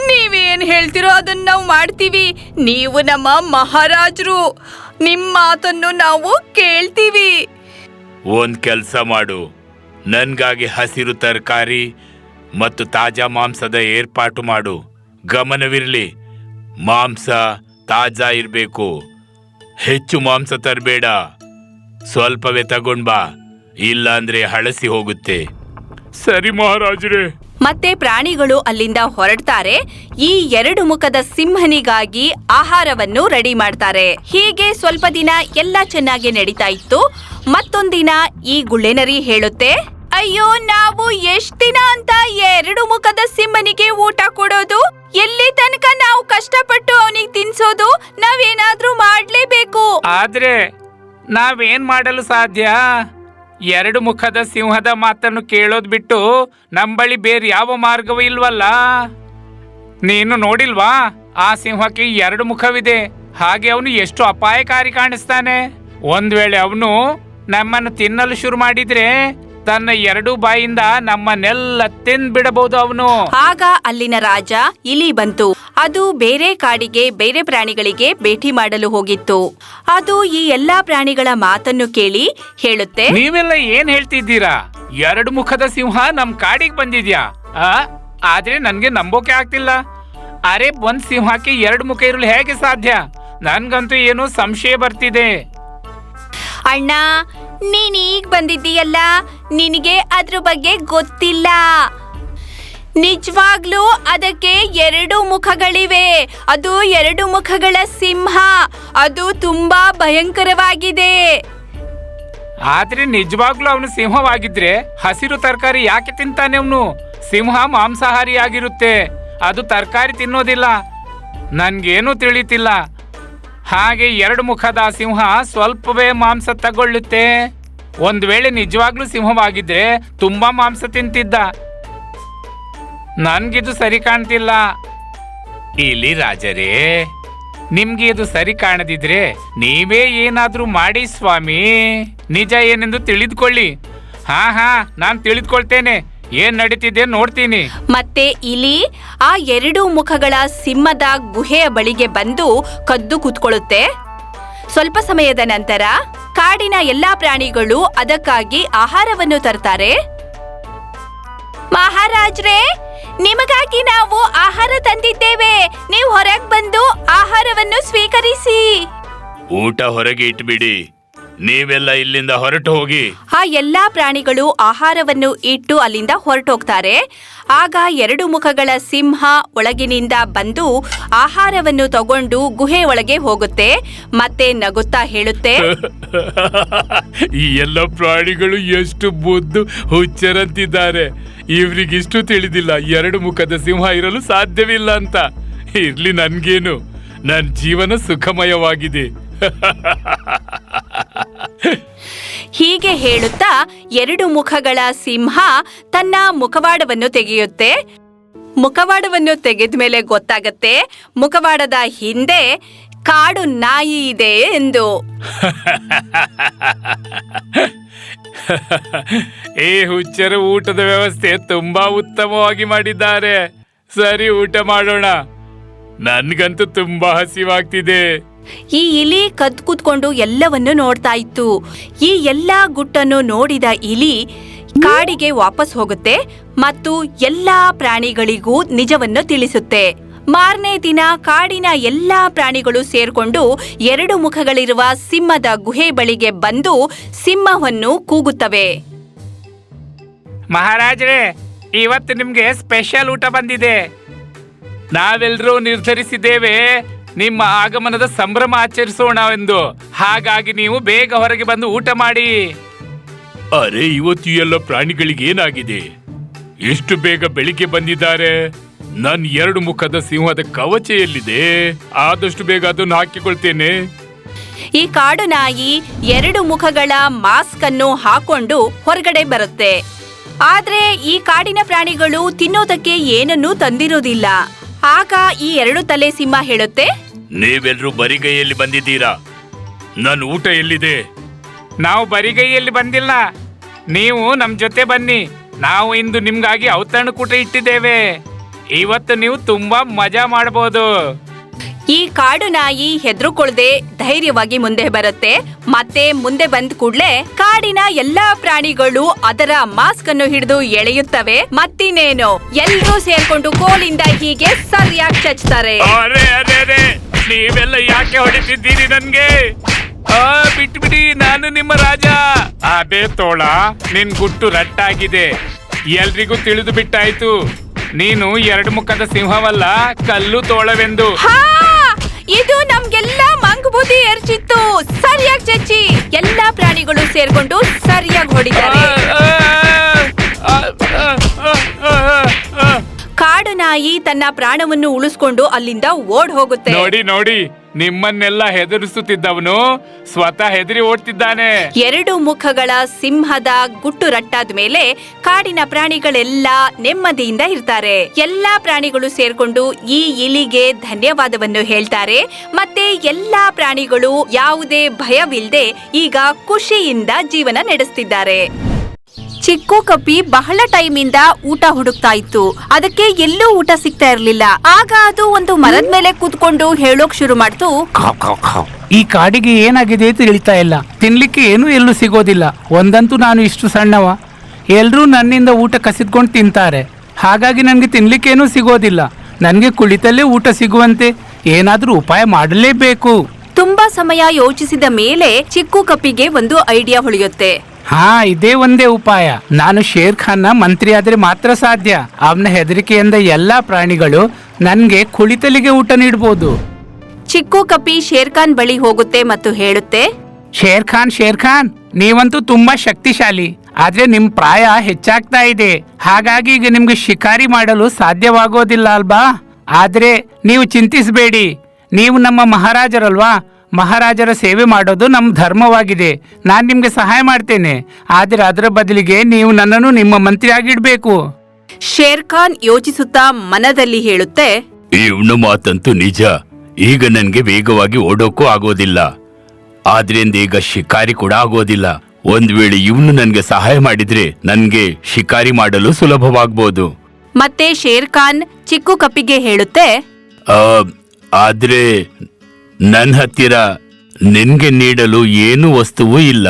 ನೀವೇನ್ ಹೇಳ್ತಿರೋ ಅದನ್ನ ನಾವು ಮಾಡ್ತೀವಿ. ನೀವು ನಮ್ಮ ಮಹಾರಾಜರು, ನಿಮ್ಮ ಮಾತನ್ನು ನಾವು ಕೇಳ್ತೀವಿ. ಒಂದ್ ಕೆಲ್ಸ ಮಾಡು, ನನ್ಗಾಗಿ ಹಸಿರು ತರಕಾರಿ ಮತ್ತು ತಾಜಾ ಮಾಂಸದ ಏರ್ಪಾಟು ಮಾಡು. ಗಮನವಿರ್ಲಿ, ಮಾಂಸ ತಾಜಾ ಇರ್ಬೇಕು, ಹೆಚ್ಚು ಮಾಂಸ ತರಬೇಡ, ಸ್ವಲ್ಪವೇ ತಗೊಂಡ್ ಬಾ, ಇಲ್ಲಾಂದ್ರೆ ಹಳಸಿ ಹೋಗುತ್ತೆ. ಸರಿ ಮಹಾರಾಜರೇ. ಮತ್ತೆ ಪ್ರಾಣಿಗಳು ಅಲ್ಲಿಂದ ಹೊರಡ್ತಾರೆ. ಈ 2 ಮುಖದ ಸಿಂಹನಿಗಾಗಿ ಆಹಾರವನ್ನು ರೆಡಿ ಮಾಡ್ತಾರೆ. ಹೀಗೆ ಸ್ವಲ್ಪ ದಿನ ಎಲ್ಲ ಚೆನ್ನಾಗಿ ನಡೀತಾ ಇತ್ತು. ಮತ್ತೊಂದಿನ ಈ ಗುಳ್ಳೆನರಿ ಹೇಳುತ್ತೆ, ಅಯ್ಯೋ, ನಾವು ಎಷ್ಟ್ ದಿನ ಅಂತ 2 ಮುಖದ ಸಿಂಹನಿಗೆ ಊಟ ಕೊಡೋದು? ಎಲ್ಲಿ ತನಕ ನಾವು ಕಷ್ಟಪಟ್ಟು ಅವನಿಗೆ ತಿನ್ಸೋದು? ನಾವೇನಾದ್ರೂ ಮಾಡ್ಲೇಬೇಕು. ಆದ್ರೆ ನಾವೇನ್ ಮಾಡಲು ಸಾಧ್ಯ? 2 ಮುಖದ ಸಿಂಹದ ಮಾತನ್ನು ಕೇಳೋದ್ ಬಿಟ್ಟು ನಮ್ ಬಳಿ ಬೇರೆ ಯಾವ ಮಾರ್ಗವೂ ಇಲ್ವಲ್ಲ. ನೀನು ನೋಡಿಲ್ವಾ, ಆ ಸಿಂಹಕ್ಕೆ 2 ಮುಖವಿದೆ, ಹಾಗೆ ಅವನು ಎಷ್ಟು ಅಪಾಯಕಾರಿ ಕಾಣಿಸ್ತಾನೆ. ಒಂದ್ ವೇಳೆ ಅವನು ನಮ್ಮನ್ನು ತಿನ್ನಲು ಶುರು ಮಾಡಿದ್ರೆ ತನ್ನ 2 ಬಾಯಿಂದ ನಮ್ಮನ್ನೆಲ್ಲ ತಿಂದ್ಬಿಡಬಹುದು ಅವನು. ಆಗ ಅಲ್ಲಿನ ರಾಜ ಇಲಿ ಬಂತು. ಅದು ಬೇರೆ ಕಾಡಿಗೆ ಬೇರೆ ಪ್ರಾಣಿಗಳಿಗೆ ಭೇಟಿ ಮಾಡಲು ಹೋಗಿತ್ತು. ಅದು ಈ ಎಲ್ಲಾ ಪ್ರಾಣಿಗಳ ಮಾತನ್ನು ಕೇಳಿ ಹೇಳುತ್ತೆ, ನೀವೆಲ್ಲ ಏನ್ ಹೇಳ್ತಿದ್ದೀರಾ? 2 ಮುಖದ ಸಿಂಹ ನಮ್ ಕಾಡಿಗೆ ಬಂದಿದ್ಯಾ? ಆದ್ರೆ ನನ್ಗೆ ನಂಬೋಕೆ ಆಗ್ತಿಲ್ಲ. ಅರೆ, ಒಂದ್ ಸಿಂಹಕ್ಕೆ 2 ಮುಖ ಇರಲು ಹೇಗೆ ಸಾಧ್ಯ? ನನ್ಗಂತೂ ಏನೋ ಸಂಶಯ ಬರ್ತಿದೆ. ಅಣ್ಣ, ನೀನ್ ಈಗ ಬಂದಿದ್ದೀಯಲ್ಲ, ನಿನಗೆ ಅದ್ರ ಬಗ್ಗೆ ಗೊತ್ತಿಲ್ಲ. ನಿಜವಾಗ್ಲೂ ಅದಕ್ಕೆ 2 ಮುಖಗಳಿವೆ. ಅದು 2 ಮುಖಗಳ ಸಿಂಹ. ಅದು ತುಂಬಾ ಭಯಂಕರವಾಗಿದೆ. ಆದ್ರೆ ನಿಜವಾಗ್ಲೂ ಅವನು ಸಿಂಹವಾಗಿದ್ರೆ ಹಸಿರು ತರಕಾರಿ ಯಾಕೆ ತಿಂತಾನೆ ಅವನು? ಸಿಂಹ ಮಾಂಸಾಹಾರಿ ಆಗಿರುತ್ತೆ, ಅದು ತರಕಾರಿ ತಿನ್ನೋದಿಲ್ಲ. ನನ್ಗೇನು ತಿಳಿತಿಲ್ಲ. ಹಾಗೆ ಎರಡು ಮುಖದ ಸಿಂಹ ಸ್ವಲ್ಪವೇ ಮಾಂಸ ತಗೊಳ್ಳುತ್ತೆ. ಒಂದ್ ವೇಳೆ ನಿಜವಾಗ್ಲೂ ಸಿಂಹವಾಗಿದ್ರೆ ತುಂಬಾ ಮಾಂಸ ತಿಂತಿದ್ದ. ನನ್ಗಿದು ಸರಿ ಕಾಣ್ತಿಲ್ಲ. ಇಲ್ಲಿ ರಾಜರೇ, ನಿಮ್ಗೆ ಇದು ಸರಿ ಕಾಣದಿದ್ರೆ ನೀವೇ ಏನಾದ್ರೂ ಮಾಡಿ ಸ್ವಾಮಿ. ನಿಜ ಏನೆಂದು ತಿಳಿದುಕೊಳ್ಳಿ. ಹಾ ನಾನ್ ತಿಳಿದುಕೊಳ್ತೇನೆ. ಏನ್ ನಡೀತಿದೆ ನೋಡ್ತೀನಿ. ಮತ್ತೆ ಇಲಿ ಆ ಎರಡು ಮುಖಗಳ ಸಿಂಹದ ಗುಹೆಯ ಬಳಿಗೆ ಬಂದು ಕದ್ದು ಕೂತ್ಕೊಳ್ಳುತ್ತೆ. ಸ್ವಲ್ಪ ಸಮಯದ ನಂತರ ಕಾಡಿನ ಎಲ್ಲಾ ಪ್ರಾಣಿಗಳು ಅದಕ್ಕಾಗಿ ಆಹಾರವನ್ನು ತರ್ತಾರೆ. ಮಹಾರಾಜ್ರೇ, ನಿಮಗಾಗಿ ನಾವು ಆಹಾರ ತಂದಿದ್ದೇವೆ. ನೀವು ಹೊರಗೆ ಬಂದು ಆಹಾರವನ್ನು ಸ್ವೀಕರಿಸಿ. ಊಟ ಹೊರಗೆ ಇಟ್ಬಿಡಿ. ನೀವೆಲ್ಲ ಇಲ್ಲಿಂದ ಹೊರಟು ಹೋಗಿ. ಆ ಎಲ್ಲಾ ಪ್ರಾಣಿಗಳು ಆಹಾರವನ್ನು ಇಟ್ಟು ಅಲ್ಲಿಂದ ಹೊರಟೋಗ್ತಾರೆ. ಆಗ ಎರಡು ಮುಖಗಳ ಸಿಂಹ ಒಳಗಿನಿಂದ ಬಂದು ಆಹಾರವನ್ನು ತಗೊಂಡು ಗುಹೆ ಒಳಗೆ ಹೋಗುತ್ತೆ. ಮತ್ತೆ ನಗುತ್ತಾ ಹೇಳುತ್ತೆ, ಈ ಎಲ್ಲ ಪ್ರಾಣಿಗಳು ಎಷ್ಟು ಬುದ್ದು ಹುಚ್ಚರಂತಿದ್ದಾರೆ. ಇವ್ರಿಗಿಷ್ಟು ತಿಳಿದಿಲ್ಲ ಎರಡು ಮುಖದ ಸಿಂಹ ಇರಲು ಸಾಧ್ಯವಿಲ್ಲ ಅಂತ. ಇರ್ಲಿ, ನನ್ಗೇನು, ನನ್ನ ಜೀವನ ಸುಖಮಯವಾಗಿದೆ. ಹೀಗೆ ಹೇಳುತ್ತಾ ಎರಡು ಮುಖಗಳ ಸಿಂಹ ತನ್ನ ಮುಖವಾಡವನ್ನು ತೆಗೆಯುತ್ತೆ. ಮುಖವಾಡವನ್ನು ತೆಗೆದ ಮೇಲೆ ಗೊತ್ತಾಗತ್ತೆ ಮುಖವಾಡದ ಹಿಂದೆ ಕಾಡು ನಾಯಿ ಇದೆ ಎಂದು. ಏ ಹುಚ್ಚರ, ಊಟದ ವ್ಯವಸ್ಥೆ ತುಂಬಾ ಉತ್ತಮವಾಗಿ ಮಾಡಿದ್ದಾರೆ. ಸರಿ, ಊಟ ಮಾಡೋಣ. ನನ್ಗಂತೂ ತುಂಬಾ ಹಸಿವಾಗ್ತಿದೆ. ಈ ಇಲಿ ಕದ್ ಕೂತ್ಕೊಂಡು ಎಲ್ಲವನ್ನು ನೋಡ್ತಾ ಇತ್ತು. ಈ ಎಲ್ಲಾ ಗುಟ್ಟನ್ನು ನೋಡಿದ ಇಲಿ ಕಾಡಿಗೆ ವಾಪಸ್ ಹೋಗುತ್ತೆ ಮತ್ತು ಎಲ್ಲಾ ಪ್ರಾಣಿಗಳಿಗೂ ನಿಜವನ್ನು ತಿಳಿಸುತ್ತೆ. ಮಾರನೇ ದಿನ ಕಾಡಿನ ಎಲ್ಲಾ ಪ್ರಾಣಿಗಳು ಸೇರ್ಕೊಂಡು ಎರಡು ಮುಖಗಳಿರುವ ಸಿಂಹದ ಗುಹೆ ಬಳಿಗೆ ಬಂದು ಸಿಂಹವನ್ನು ಕೂಗುತ್ತವೆ. ಮಹಾರಾಜರೇ, ಇವತ್ತು ನಿಮ್ಗೆ ಸ್ಪೆಷಲ್ ಊಟ ಬಂದಿದೆ. ನಾವೆಲ್ಲರೂ ನಿರ್ಧರಿಸಿದ್ದೇವೆ ನಿಮ್ಮ ಆಗಮನದ ಸಂಭ್ರಮ ಆಚರಿಸೋಣವೆಂದು. ಹಾಗಾಗಿ ನೀವು ಬೇಗ ಹೊರಗೆ ಬಂದು ಊಟ ಮಾಡಿ. ಅರೆ, ಇವತ್ತು ಎಲ್ಲ ಪ್ರಾಣಿಗಳಿಗೆ ಏನಾಗಿದೆ? ಎಷ್ಟು ಬೇಗ ಬೆಳಿಗ್ಗೆ ಬಂದಿದ್ದಾರೆ. ನನ್ನ ಎರಡು ಮುಖದ ಸಿಂಹದ ಕವಚ ಎಲ್ಲಿದೆ? ಆದಷ್ಟು ಬೇಗ ಅದನ್ನು ಹಾಕಿಕೊಳ್ತೇನೆ. ಈ ಕಾಡು ನಾಯಿ ಎರಡು ಮುಖಗಳ ಮಾಸ್ಕ್ ಅನ್ನು ಹಾಕೊಂಡು ಹೊರಗಡೆ ಬರುತ್ತೆ. ಆದ್ರೆ ಈ ಕಾಡಿನ ಪ್ರಾಣಿಗಳು ತಿನ್ನೋದಕ್ಕೆ ಏನನ್ನೂ ತಂದಿರೋದಿಲ್ಲ. ಆಗ ಈ ಎರಡು ತಲೆ ಸಿಂಹ ಹೇಳುತ್ತೆ, ನೀವೆಲ್ಲರೂ ಬರಿಗೈಯಲ್ಲಿ ಬಂದಿದ್ದೀರಾ. ನನ್ನ ಊಟ ಎಲ್ಲಿದೆ? ನಾವು ಬರಿಗೈಯಲ್ಲಿ ಬಂದಿಲ್ಲ, ನೀವು ನಮ್ ಜೊತೆ ಬನ್ನಿ. ನಾವು ಇಂದು ನಿಮ್ಗಾಗಿ ಔತಣಕೂಟ ಇಟ್ಟಿದ್ದೇವೆ. ಇವತ್ತು ನೀವು ತುಂಬಾ ಮಜಾ ಮಾಡಬಹುದು. ಈ ಕಾಡು ನಾಯಿ ಹೆದರುಕೊಳ್ಳದೆ ಧೈರ್ಯವಾಗಿ ಮುಂದೆ ಬರುತ್ತೆ. ಮತ್ತೆ ಮುಂದೆ ಬಂದ ಕೂಡ್ಲೆ ಕಾಡಿನ ಎಲ್ಲಾ ಪ್ರಾಣಿಗಳು ಅದರ ಮಾಸ್ಕ್ ಅನ್ನು ಹಿಡಿದು ಎಳೆಯುತ್ತವೆ. ಮತ್ತಿನ್ನೇನು, ಎಲ್ಲರೂ ಸೇರ್ಕೊಂಡು ಕೋಲಿಂದ ಹೀಗೆ ಸರಿಯಾಗಿ ಚಚ್ತಾರೆ. ಅರೆ ಅರೆ ಅರೆ, ನೀವೆಲ್ಲ ಯಾಕೆ ಹೊಡಿತಿದ್ದೀರಿ ನನ್ಗೆ? ಬಿಟ್ಬಿಡಿ, ನಾನು ನಿಮ್ಮ ರಾಜ. ಅದೇ ತೋಳ, ನಿನ್ ಗುಟ್ಟು ರಟ್ಟಾಗಿದೆ. ಎಲ್ರಿಗೂ ತಿಳಿದು ಬಿಟ್ಟಾಯ್ತು, ನೀನು ಎರಡು ಮುಖದ ಸಿಂಹವಲ್ಲ, ಕಲ್ಲು ತೋಳವೆಂದು. ಇದು ನಮ್ಗೆಲ್ಲ ಮಂಗಬುದ್ಧಿ ಎರ್ಚಿತ್ತು. ಸರಿಯಾಗಿ ಚಚ್ಚಿ ಎಲ್ಲಾ ಪ್ರಾಣಿಗಳು ಸೇರ್ಕೊಂಡು ಸರಿಯಾಗಿ ಹೊಡಿತಾರೆ. ಕಾಡು ನಾಯಿ ತನ್ನ ಪ್ರಾಣವನ್ನು ಉಳಿಸ್ಕೊಂಡು ಅಲ್ಲಿಂದ ಓಡ್ ಹೋಗುತ್ತೆ. ನೋಡಿ ನೋಡಿ, ನಿಮ್ಮನ್ನೆಲ್ಲ ಹೆದರಿಸುತ್ತಿದ್ದವನು ಸ್ವತಃ ಹೆದರಿ ಓಡ್ತಿದ್ದಾನೆ. ಎರಡು ಮುಖಗಳ ಸಿಂಹದ ಗುಟ್ಟು ರಟ್ಟಾದ ಮೇಲೆ ಕಾಡಿನ ಪ್ರಾಣಿಗಳೆಲ್ಲ ನೆಮ್ಮದಿಯಿಂದ ಇರ್ತಾರೆ. ಎಲ್ಲಾ ಪ್ರಾಣಿಗಳು ಸೇರ್ಕೊಂಡು ಈ ಇಲಿಗೆ ಧನ್ಯವಾದವನ್ನು ಹೇಳ್ತಾರೆ. ಮತ್ತೆ ಎಲ್ಲಾ ಪ್ರಾಣಿಗಳು ಯಾವುದೇ ಭಯವಿಲ್ಲದೆ ಈಗ ಖುಷಿಯಿಂದ ಜೀವನ ನಡೆಸ್ತಿದ್ದಾರೆ. ಚಿಕ್ಕು ಕಪ್ಪಿ ಬಹಳ ಟೈಮಿಂದ ಊಟ ಹುಡುಕ್ತಾ ಇತ್ತು. ಅದಕ್ಕೆ ಎಲ್ಲೂ ಊಟ ಸಿಗ್ತಾ ಇರ್ಲಿಲ್ಲ. ಆಗ ಅದು ಒಂದು ಮರದ ಮೇಲೆ ಕೂತ್ಕೊಂಡು ಹೇಳೋಕ್ ಶುರು ಮಾಡ್ತು, ಈ ಕಾಡಿಗೆ ಏನಾಗಿದೆ ತಿಳಿತಾ ಇಲ್ಲ. ತಿನ್ಲಿಕ್ಕೆ ಏನು ಎಲ್ಲೂ ಸಿಗೋದಿಲ್ಲ. ಒಂದಂತೂ ನಾನು ಇಷ್ಟು ಸಣ್ಣವ, ಎಲ್ರೂ ನನ್ನಿಂದ ಊಟ ಕಸಿದ್ಕೊಂಡು ತಿಂತಾರೆ. ಹಾಗಾಗಿ ನನಗೆ ತಿನ್ಲಿಕ್ಕೇನೂ ಸಿಗೋದಿಲ್ಲ. ನನಗೆ ಕುಳಿತಲ್ಲೇ ಊಟ ಸಿಗುವಂತೆ ಏನಾದ್ರೂ ಉಪಾಯ ಮಾಡಲೇಬೇಕು. ತುಂಬಾ ಸಮಯ ಯೋಚಿಸಿದ ಮೇಲೆ ಚಿಕ್ಕು ಕಪ್ಪಿಗೆ ಒಂದು ಐಡಿಯಾ ಹೊಳೆಯುತ್ತೆ. ಇದೇ ಒಂದೇ ಉಪಾಯ. ನಾನು ಶೇರ್ ಖಾನ್ನ ಮಂತ್ರಿ ಆದ್ರೆ ಮಾತ್ರ ಸಾಧ್ಯ. ಅವನ ಹೆದರಿಕೆಯಿಂದ ಎಲ್ಲಾ ಪ್ರಾಣಿಗಳು ನನ್ಗೆ ಕುಳಿತಲಿಗೆ ಊಟ ನೀಡಬಹುದು. ಚಿಕ್ಕು ಕಪ್ಪಿ ಶೇರ್ ಖಾನ್ ಬಳಿ ಹೋಗುತ್ತೆ ಮತ್ತು ಹೇಳುತ್ತೆ, ಶೇರ್ ಖಾನ್ ನೀವಂತೂ ತುಂಬಾ ಶಕ್ತಿಶಾಲಿ, ಆದ್ರೆ ನಿಮ್ ಪ್ರಾಯ ಹೆಚ್ಚಾಗ್ತಾ ಇದೆ. ಹಾಗಾಗಿ ಈಗ ನಿಮ್ಗೆ ಶಿಕಾರಿ ಮಾಡಲು ಸಾಧ್ಯವಾಗೋದಿಲ್ಲ ಅಲ್ವಾ? ಆದ್ರೆ ನೀವು ಚಿಂತಿಸಬೇಡಿ, ನೀವು ನಮ್ಮ ಮಹಾರಾಜರಲ್ವಾ? ಮಹಾರಾಜರ ಸೇವೆ ಮಾಡೋದು ನಮ್ಮ ಧರ್ಮವಾಗಿದೆ. ನಾನು ನಿಮ್ಗೆ ಸಹಾಯ ಮಾಡ್ತೇನೆ, ಆದ್ರೆ ಅದರ ಬದಲಿಗೆ ನೀವು ನನ್ನನ್ನು ನಿಮ್ಮ ಮಂತ್ರಿಯಾಗಿಡ್ಬೇಕು. ಶೇರ್ ಖಾನ್ ಯೋಚಿಸುತ್ತಾ ಮನದಲ್ಲಿ ಹೇಳುತ್ತೆ, ಇವನು ಮಾತಂತೂ ನಿಜ. ಈಗ ನನ್ಗೆ ವೇಗವಾಗಿ ಓಡೋಕ್ಕೂ ಆಗೋದಿಲ್ಲ, ಆದ್ರಿಂದ ಈಗ ಶಿಕಾರಿ ಕೂಡ ಆಗೋದಿಲ್ಲ. ಒಂದ್ ವೇಳೆ ಇವನು ನನ್ಗೆ ಸಹಾಯ ಮಾಡಿದ್ರೆ ನನ್ಗೆ ಶಿಕಾರಿ ಮಾಡಲು ಸುಲಭವಾಗ್ಬೋದು. ಮತ್ತೆ ಶೇರ್ ಖಾನ್ ಚಿಕ್ಕು ಕಪ್ಪಿಗೆ ಹೇಳುತ್ತೆ, ಆದ್ರೆ ನನ್ ಹತ್ತಿರ ನಿನ್ಗೆ ನೀಡಲು ಏನು ವಸ್ತುವೂ ಇಲ್ಲ.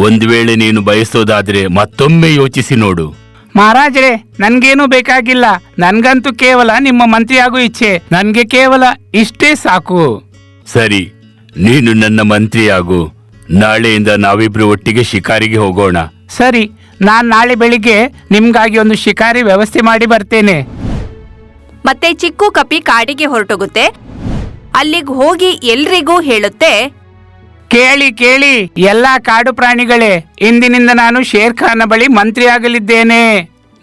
ಒಂದ್ ವೇಳೆ ನೀನು ಬಯಸೋದಾದ್ರೆ ಮತ್ತೊಮ್ಮೆ ಯೋಚಿಸಿ ನೋಡು. ಮಹಾರಾಜರೇ, ನನ್ಗೇನು ಬೇಕಾಗಿಲ್ಲ. ನನ್ಗಂತೂ ಕೇವಲ ನಿಮ್ಮ ಮಂತ್ರಿಯಾಗೋ ಇಚ್ಛೆ. ನನ್ಗೆ ಕೇವಲ ಇಷ್ಟೇ ಸಾಕು. ಸರಿ, ನೀನು ನನ್ನ ಮಂತ್ರಿಯಾಗು. ನಾಳೆಯಿಂದ ನಾವಿಬ್ರು ಒಟ್ಟಿಗೆ ಶಿಕಾರಿಗೆ ಹೋಗೋಣ. ಸರಿ, ನಾನ್ ನಾಳೆ ಬೆಳಿಗ್ಗೆ ನಿಮ್ಗಾಗಿ ಒಂದು ಶಿಕಾರಿ ವ್ಯವಸ್ಥೆ ಮಾಡಿ ಬರ್ತೇನೆ. ಮತ್ತೆ ಚಿಕ್ಕು ಕಪ್ಪಿ ಕಾಡಿಗೆ ಹೊರಟೋಗುತ್ತೆ. ಅಲ್ಲಿಗೆ ಹೋಗಿ ಎಲ್ರಿಗೂ ಹೇಳುತ್ತೆ, ಕೇಳಿ ಕೇಳಿ ಎಲ್ಲಾ ಕಾಡು ಪ್ರಾಣಿಗಳೇ, ಇಂದಿನಿಂದ ನಾನು ಶೇರ್ ಖಾನ್ ಬಳಿ ಮಂತ್ರಿ ಆಗಲಿದ್ದೇನೆ.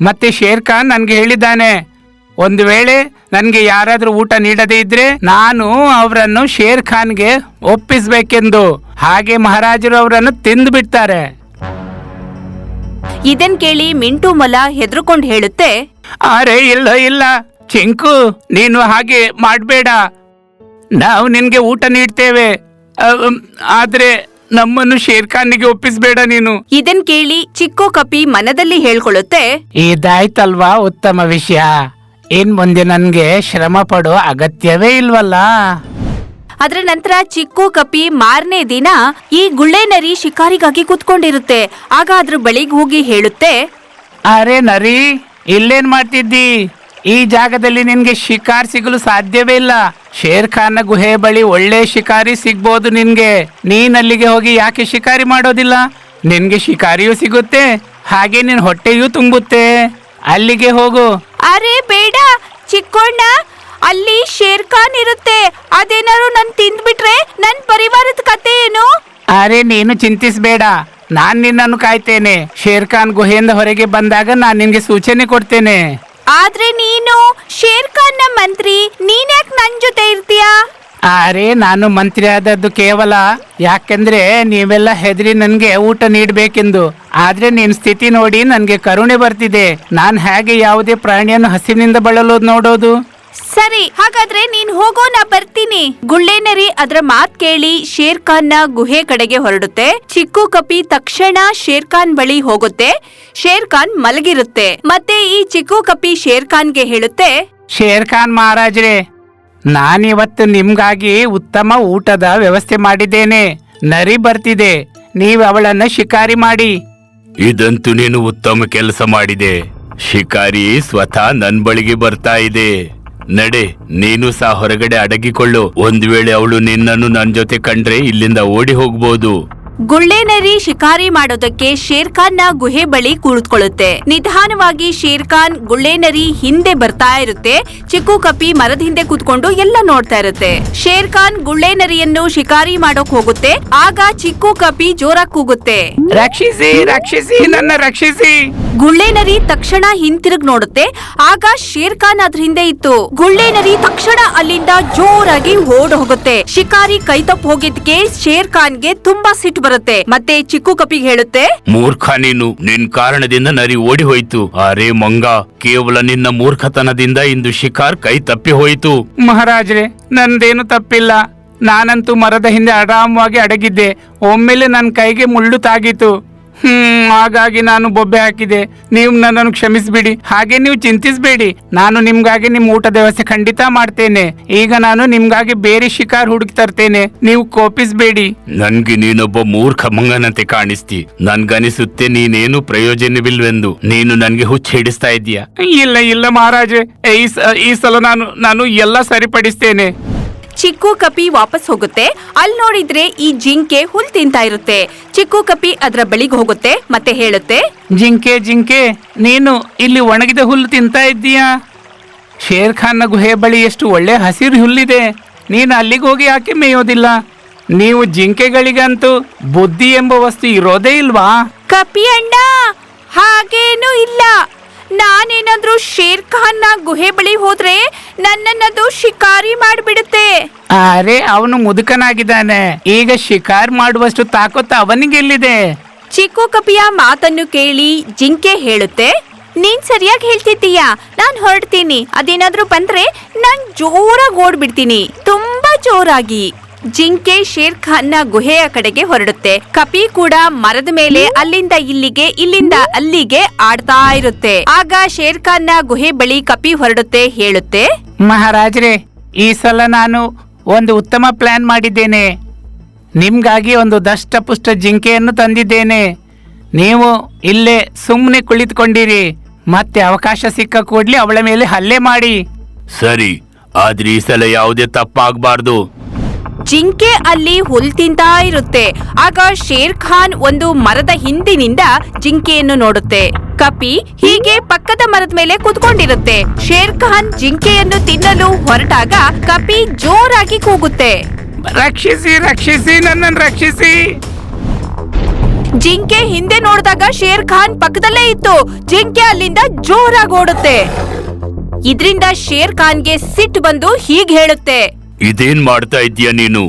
ಮತ್ತೆ ಶೇರ್ ಖಾನ್ ನನ್ಗೆ ಹೇಳಿದ್ದಾನೆ, ಒಂದು ವೇಳೆ ನನ್ಗೆ ಯಾರಾದ್ರೂ ಊಟ ನೀಡದೇ ಇದ್ರೆ ನಾನು ಅವರನ್ನು ಶೇರ್ ಖಾನ್ಗೆ ಒಪ್ಪಿಸ್ಬೇಕೆಂದು. ಹಾಗೆ ಮಹಾರಾಜರು ಅವರನ್ನು ತಿಂದು ಬಿಡ್ತಾರೆ. ಇದನ್ ಕೇಳಿ ಮಿಂಟು ಮೊಲ ಹೆದರ್ಕೊಂಡು ಹೇಳುತ್ತೆ, ಅರೆ ಇಲ್ಲ ಇಲ್ಲ ಚಿಂಕು, ನೀನು ಹಾಗೆ ಮಾಡ್ಬೇಡ. ನಾವು ನಿನ್ಗೆ ಊಟ ನೀಡ್ತೇವೆ, ಆದ್ರೆ ನಮ್ಮನ್ನು ಶೇರ್ ಖಾನ್ಗೆ ಒಪ್ಪಿಸ್ಬೇಡ ನೀನು. ಇದನ್ ಕೇಳಿ ಚಿಕ್ಕು ಕಪ್ಪಿ ಮನದಲ್ಲಿ ಹೇಳ್ಕೊಳ್ಳುತ್ತೆ, ಇದಾಯ್ತಲ್ವಾ ಉತ್ತಮ ವಿಷಯ. ಇನ್ ಮುಂದೆ ನನ್ಗೆ ಶ್ರಮ ಪಡೋ ಅಗತ್ಯವೇ ಇಲ್ವಲ್ಲ. ಅದ್ರ ನಂತರ ಚಿಕ್ಕು ಕಪ್ಪಿ ಮಾರನೇ ದಿನ ಈ ಗುಳ್ಳೆ ನರಿ ಶಿಕಾರಿಗಾಗಿ ಕುತ್ಕೊಂಡಿರುತ್ತೆ. ಆಗ ಅದ್ರ ಬಳಿಗೆ ಹೋಗಿ ಹೇಳುತ್ತೆ, ಅರೆ ನರಿ, ಇಲ್ಲೇನ್ ಮಾಡ್ತಿದ್ದಿ? ಈ ಜಾಗದಲ್ಲಿ ನಿನ್ಗೆ ಶಿಕಾರ್ ಸಿಗಲು ಸಾಧ್ಯವೇ ಇಲ್ಲ. ಶೇರ್ ಖಾನ್ನ ಗುಹೆ ಬಳಿ ಒಳ್ಳೆ ಶಿಕಾರಿ ಸಿಗ್ಬೋದು ನಿನ್ಗೆ. ನೀನ್ ಅಲ್ಲಿಗೆ ಹೋಗಿ ಯಾಕೆ ಶಿಕಾರಿ ಮಾಡೋದಿಲ್ಲ? ನಿನ್ಗೆ ಶಿಕಾರಿಯೂ ಸಿಗುತ್ತೆ, ಹಾಗೆ ನಿನ್ ಹೊಟ್ಟೆಯೂ ತುಂಬುತ್ತೆ. ಅಲ್ಲಿಗೆ ಹೋಗು. ಅರೆ ಬೇಡ ಚಿಕ್ಕೋಣ್ಣ, ಅಲ್ಲಿ ಶೇರ್ ಖಾನ್ ಇರುತ್ತೆ. ಅದೇನಾದ್ರು ನನ್ ತಿಂದ್ಬಿಟ್ರೆ ನನ್ ಪರಿವಾರದ ಕತೆ ಏನು? ಅರೆ ನೀನು ಚಿಂತಿಸಬೇಡ, ನಾನ್ ನಿನ್ನನ್ನು ಕಾಯ್ತೇನೆ. ಶೇರ್ ಖಾನ್ ಗುಹೆಯಿಂದ ಹೊರಗೆ ಬಂದಾಗ ನಾನ್ ನಿನ್ಗೆ ಸೂಚನೆ ಕೊಡ್ತೇನೆ. ಆದ್ರೆ ನೀನು ಶೇರ್ ಖಾನ್ನ ಮಂತ್ರಿ, ನೀನ್ಯಾಕ್ ನನ್ ಜೊತೆ ಇರ್ತೀಯಾ? ಅರೆ ನಾನು ಮಂತ್ರಿ ಆದದ್ದು ಕೇವಲ ಯಾಕೆಂದ್ರೆ ನೀವೆಲ್ಲ ಹೆದರಿ ನನ್ಗೆ ಊಟ ನೀಡ್ಬೇಕೆಂದು. ಆದ್ರೆ ನಿನ್ ಸ್ಥಿತಿ ನೋಡಿ ನನ್ಗೆ ಕರುಣೆ ಬರ್ತಿದೆ. ನಾನ್ ಹೇಗೆ ಯಾವುದೇ ಪ್ರಾಣಿಯನ್ನು ಹಸಿವಿನಿಂದ ಬಳಲು ನೋಡೋದು? ಸರಿ, ಹಾಗಾದ್ರೆ ನೀನ್ ಹೋಗೋ, ನಾ ಬರ್ತೀನಿ. ಗುಳ್ಳೆ ನರಿ ಅದ್ರ ಮಾತ್ ಕೇಳಿ ಶೇರ್ ಖಾನ್ನ ಗುಹೆ ಕಡೆಗೆ ಹೊರಡುತ್ತೆ. ಚಿಕ್ಕು ಕಪ್ಪಿ ತಕ್ಷಣ ಶೇರ್ ಖಾನ್ ಬಳಿ ಹೋಗುತ್ತೆ. ಶೇರ್ ಖಾನ್ ಮಲಗಿರುತ್ತೆ. ಮತ್ತೆ ಈ ಚಿಕ್ಕು ಕಪ್ಪಿ ಶೇರ್ ಖಾನ್ಗೆ ಹೇಳುತ್ತೆ, ಶೇರ್ ಖಾನ್ ಮಹಾರಾಜ್ರೆ, ನಾನಿವತ್ತು ನಿಮ್ಗಾಗಿ ಉತ್ತಮ ಊಟದ ವ್ಯವಸ್ಥೆ ಮಾಡಿದ್ದೇನೆ. ನರಿ ಬರ್ತಿದೆ, ನೀವು ಅವಳನ್ನ ಶಿಕಾರಿ ಮಾಡಿ. ಇದಂತೂ ನೀನು ಉತ್ತಮ ಕೆಲಸ ಮಾಡಿದೆ. ಶಿಕಾರಿ ಸ್ವತಃ ನನ್ ಬಳಿಗೆ ಬರ್ತಾ ಇದೆ. ನಡೆ, ನೀನು ಸಹ ಹೊರಗಡೆ ಅಡಗಿಕೊಳ್ಳು. ಒಂದ್ ವೇಳೆ ಅವಳು ನಿನ್ನನ್ನು ನನ್ ಜೊತೆ ಕಂಡ್ರೆ ಇಲ್ಲಿಂದ ಓಡಿ ಹೋಗ್ಬೋದು. ಗುಳ್ಳೆ ನರಿ ಶಿಕಾರಿ ಮಾಡೋದಕ್ಕೆ ಶೇರ್ ಖಾನ್ನ ಗುಹೆ ಬಳಿ ಕುಳಿತುಕೊಳ್ಳುತ್ತೆ. ನಿಧಾನವಾಗಿ ಶೇರ್ ಖಾನ್ ಗುಳ್ಳೆ ನರಿ ಹಿಂದೆ ಬರ್ತಾ ಇರುತ್ತೆ. ಚಿಕ್ಕು ಕಪ್ಪಿ ಮರದ ಹಿಂದೆ ಕೂತ್ಕೊಂಡು ಎಲ್ಲ ನೋಡ್ತಾ ಇರುತ್ತೆ. ಶೇರ್ ಖಾನ್ ಗುಳ್ಳೆ ನರಿಯನ್ನು ಶಿಕಾರಿ ಮಾಡೋಕ್ ಹೋಗುತ್ತೆ. ಆಗ ಚಿಕ್ಕು ಕಪ್ಪಿ ಜೋರಾಗಿ ಕೂಗುತ್ತೆ, ರಕ್ಷಿಸಿ ರಕ್ಷಿಸಿ, ನನ್ನ ರಕ್ಷಿಸಿ. ಗುಳ್ಳೆ ನರಿ ತಕ್ಷಣ ಹಿಂತಿರುಗ್ ನೋಡುತ್ತೆ. ಆಗ ಶೇರ್ ಖಾನ್ ಅದ್ರ ಹಿಂದೆ ಇತ್ತು. ಗುಳ್ಳೆ ನರಿ ತಕ್ಷಣ ಅಲ್ಲಿಂದ ಜೋರಾಗಿ ಓಡ್ ಹೋಗುತ್ತೆ. ಶಿಕಾರಿ ಕೈ ತಪ್ಪು ಹೋಗಿದ್ಕೆ ಶೇರ್ ಖಾನ್ಗೆ ತುಂಬಾ ಸಿಟ್ಟು ಬರುತ್ತೆ. ಮತ್ತೆ ಚಿಕ್ಕು ಕಪ್ಪಿಗೆ ಹೇಳುತ್ತೆ, ಮೂರ್ಖ ನೀನು, ನಿನ್ ಕಾರಣದಿಂದ ನರಿ ಓಡಿ ಹೋಯ್ತು. ಅರೆ ಮಂಗ, ಕೇವಲ ನಿನ್ನ ಮೂರ್ಖತನದಿಂದ ಇಂದು ಶಿಕಾರ್ ಕೈ ತಪ್ಪಿ ಹೋಯಿತು. ಮಹಾರಾಜ್ರೆ, ನಂದೇನು ತಪ್ಪಿಲ್ಲ. ನಾನಂತೂ ಮರದ ಹಿಂದೆ ಆರಾಮವಾಗಿ ಅಡಗಿದ್ದೆ. ಒಮ್ಮೆಲೆ ನನ್ನ ಕೈಗೆ ಮುಳ್ಳು ತಾಗಿತು. ಹಾಗಾಗಿ ನಾನು ಬೊಬ್ಬೆ ಹಾಕಿದೆ. ನೀವು ನನ್ನನ್ನು ಕ್ಷಮಿಸ್ಬಿಡಿ. ಹಾಗೆ ನೀವು ಚಿಂತಿಸಬೇಡಿ, ನಾನು ನಿಮ್ಗಾಗಿ ನಿಮ್ ಊಟದ ವ್ಯವಸ್ಥೆ ಖಂಡಿತ ಮಾಡ್ತೇನೆ. ಈಗ ನಾನು ನಿಮ್ಗಾಗಿ ಬೇರೆ ಶಿಕಾರ್ ಹುಡುಕಿ ತರ್ತೇನೆ, ನೀವು ಕೋಪಿಸ್ಬೇಡಿ. ನನ್ಗೆ ನೀನೊಬ್ಬ ಮೂರ್ಖ ಮಂಗನಂತೆ ಕಾಣಿಸ್ತಿ. ನನ್ಗನಿಸುತ್ತೆ ನೀನೇನು ಪ್ರಯೋಜನವಿಲ್ವೆಂದು. ನೀನು ನನ್ಗೆ ಹುಚ್ಚ ಹಿಡಿಸ್ತಾ ಇದೀಯ. ಇಲ್ಲ ಇಲ್ಲ ಮಹಾರಾಜೆ, ಈ ಸಲ ನಾನು ಎಲ್ಲ ಸರಿಪಡಿಸ್ತೇನೆ. ಚಿಕ್ಕು ಕಪ್ಪಿ ವಾಪಸ್ ಹೋಗುತ್ತೆ. ಅಲ್ಲಿ ನೋಡಿದ್ರೆ ಈ ಜಿಂಕೆ ಹುಲ್ ತಿಂತಾ ಇರುತ್ತೆ. ಚಿಕ್ಕು ಕಪ್ಪಿ ಅದ್ರ ಬಳಿಗೆ ಹೋಗುತ್ತೆ ಮತ್ತೆ ಹೇಳುತ್ತೆ, ಜಿಂಕೆ, ನೀನು ಇಲ್ಲಿ ಒಣಗಿದ ಹುಲ್ಲು ತಿಂತಾ ಇದ್ದೀಯಾ? ಶೇರ್ ಖಾನ್ನ ಗುಹೆ ಬಳಿ ಎಷ್ಟು ಒಳ್ಳೆ ಹಸಿರು ಹುಲ್ಲಿದೆ. ನೀನು ಅಲ್ಲಿಗೆ ಹೋಗಿ ಯಾಕೆ ಮೇಯೋದಿಲ್ಲ? ನೀವು ಜಿಂಕೆಗಳಿಗಂತೂ ಬುದ್ಧಿ ಎಂಬ ವಸ್ತು ಇರೋದೇ ಇಲ್ವಾ? ಕಪಿ ಅಣ್ಣ, ಹಾಗೇನೂ ಇಲ್ಲ. ನಾನೇನಾದ್ರೂ ಶೇರ್ ಖಾನ್ ನ ಗುಹೆ ಬಳಿ ಹೋದ್ರೆ ನನ್ನನ್ನದು ಶಿಕಾರಿ ಮಾಡ್ಬಿಡುತ್ತೆ. ಅರೆ, ಅವನು ಮುದುಕನಾಗಿದ್ದಾನೆ. ಈಗ ಶಿಕಾರ್ ಮಾಡುವಷ್ಟು ತಾಕತ್ತು ಅವನಿಗೆಲ್ಲಿದೆ? ಚಿಕ್ಕು ಕಪಿಯ ಮಾತನ್ನು ಕೇಳಿ ಜಿಂಕೆ ಹೇಳುತ್ತೆ, ನೀನ್ ಸರಿಯಾಗಿ ಹೇಳ್ತಿದ್ದೀಯಾ, ನಾನ್ ಹೊರಡ್ತೀನಿ. ಅದೇನಾದ್ರೂ ಬಂದ್ರೆ ನಾನ್ ಜೋರಾಗಿ ಓಡ್ಬಿಡ್ತೀನಿ, ತುಂಬಾ ಜೋರಾಗಿ. ಜಿಂಕೆ ಶೇರ್ ಖಾನ್ ನ ಗುಹೆಯ ಕಡೆಗೆ ಹೊರಡುತ್ತೆ. ಕಪಿ ಕೂಡ ಮರದ ಮೇಲೆ ಅಲ್ಲಿಂದ ಇಲ್ಲಿಗೆ, ಇಲ್ಲಿಂದ ಅಲ್ಲಿಗೆ ಆಡ್ತಾ ಇರುತ್ತೆ. ಆಗ ಶೇರ್ ಖಾನ್ ನ ಗುಹೆ ಬಳಿ ಕಪಿ ಹೊರಡುತ್ತೆ, ಹೇಳುತ್ತೆ, ಮಹಾರಾಜರೇ, ಈ ಸಲ ನಾನು ಒಂದು ಉತ್ತಮ ಪ್ಲಾನ್ ಮಾಡಿದ್ದೇನೆ. ನಿಮ್ಗಾಗಿ ಒಂದು ದಷ್ಟಪುಷ್ಟ ಜಿಂಕೆಯನ್ನು ತಂದಿದ್ದೇನೆ. ನೀವು ಇಲ್ಲೇ ಸುಮ್ಮನೆ ಕುಳಿತುಕೊಂಡಿರಿ. ಮತ್ತೆ ಅವಕಾಶ ಸಿಕ್ಕ ಕೂಡ್ಲೆ ಅವಳ ಮೇಲೆ ಹಲ್ಲೆ ಮಾಡಿ. ಸರಿ, ಆದ್ರೆ ಈ ಸಲ ಯಾವುದೇ ತಪ್ಪಾಗಬಾರ್ದು. ಜಿಂಕೆ ಅಲ್ಲಿ ಹುಲ್ ತಿಂತಾ ಇರುತ್ತೆ. ಆಗ ಶೇರ್ ಖಾನ್ ಒಂದು ಮರದ ಹಿಂದಿನಿಂದ ಜಿಂಕೆಯನ್ನು ನೋಡುತ್ತೆ. ಕಪಿ ಹೀಗೆ ಪಕ್ಕದ ಮರದ ಮೇಲೆ ಕುತ್ಕೊಂಡಿರುತ್ತೆ. ಶೇರ್ ಖಾನ್ ಜಿಂಕೆಯನ್ನು ತಿನ್ನಲು ಹೊರಟಾಗ ಕಪಿ ಜೋರಾಗಿ ಕೂಗುತ್ತೆ, ರಕ್ಷಿಸಿ, ರಕ್ಷಿಸಿ, ನನ್ನನ್ನು ರಕ್ಷಿಸಿ. ಜಿಂಕೆ ಹಿಂದೆ ನೋಡಿದಾಗ ಶೇರ್ ಖಾನ್ ಪಕ್ಕದಲ್ಲೇ ಇತ್ತು. ಜಿಂಕೆ ಅಲ್ಲಿಂದ ಜೋರಾಗಿ ಓಡುತ್ತೆ. ಇದರಿಂದ ಶೇರ್ ಖಾನ್ಗೆ ಸಿಟ್ಟು ಬಂದು ಹೀಗೆ ಹೇಳುತ್ತೆ, ಇದೇನ್ ಮಾಡ್ತಾ ಇದ್ದೀಯ ನೀನು?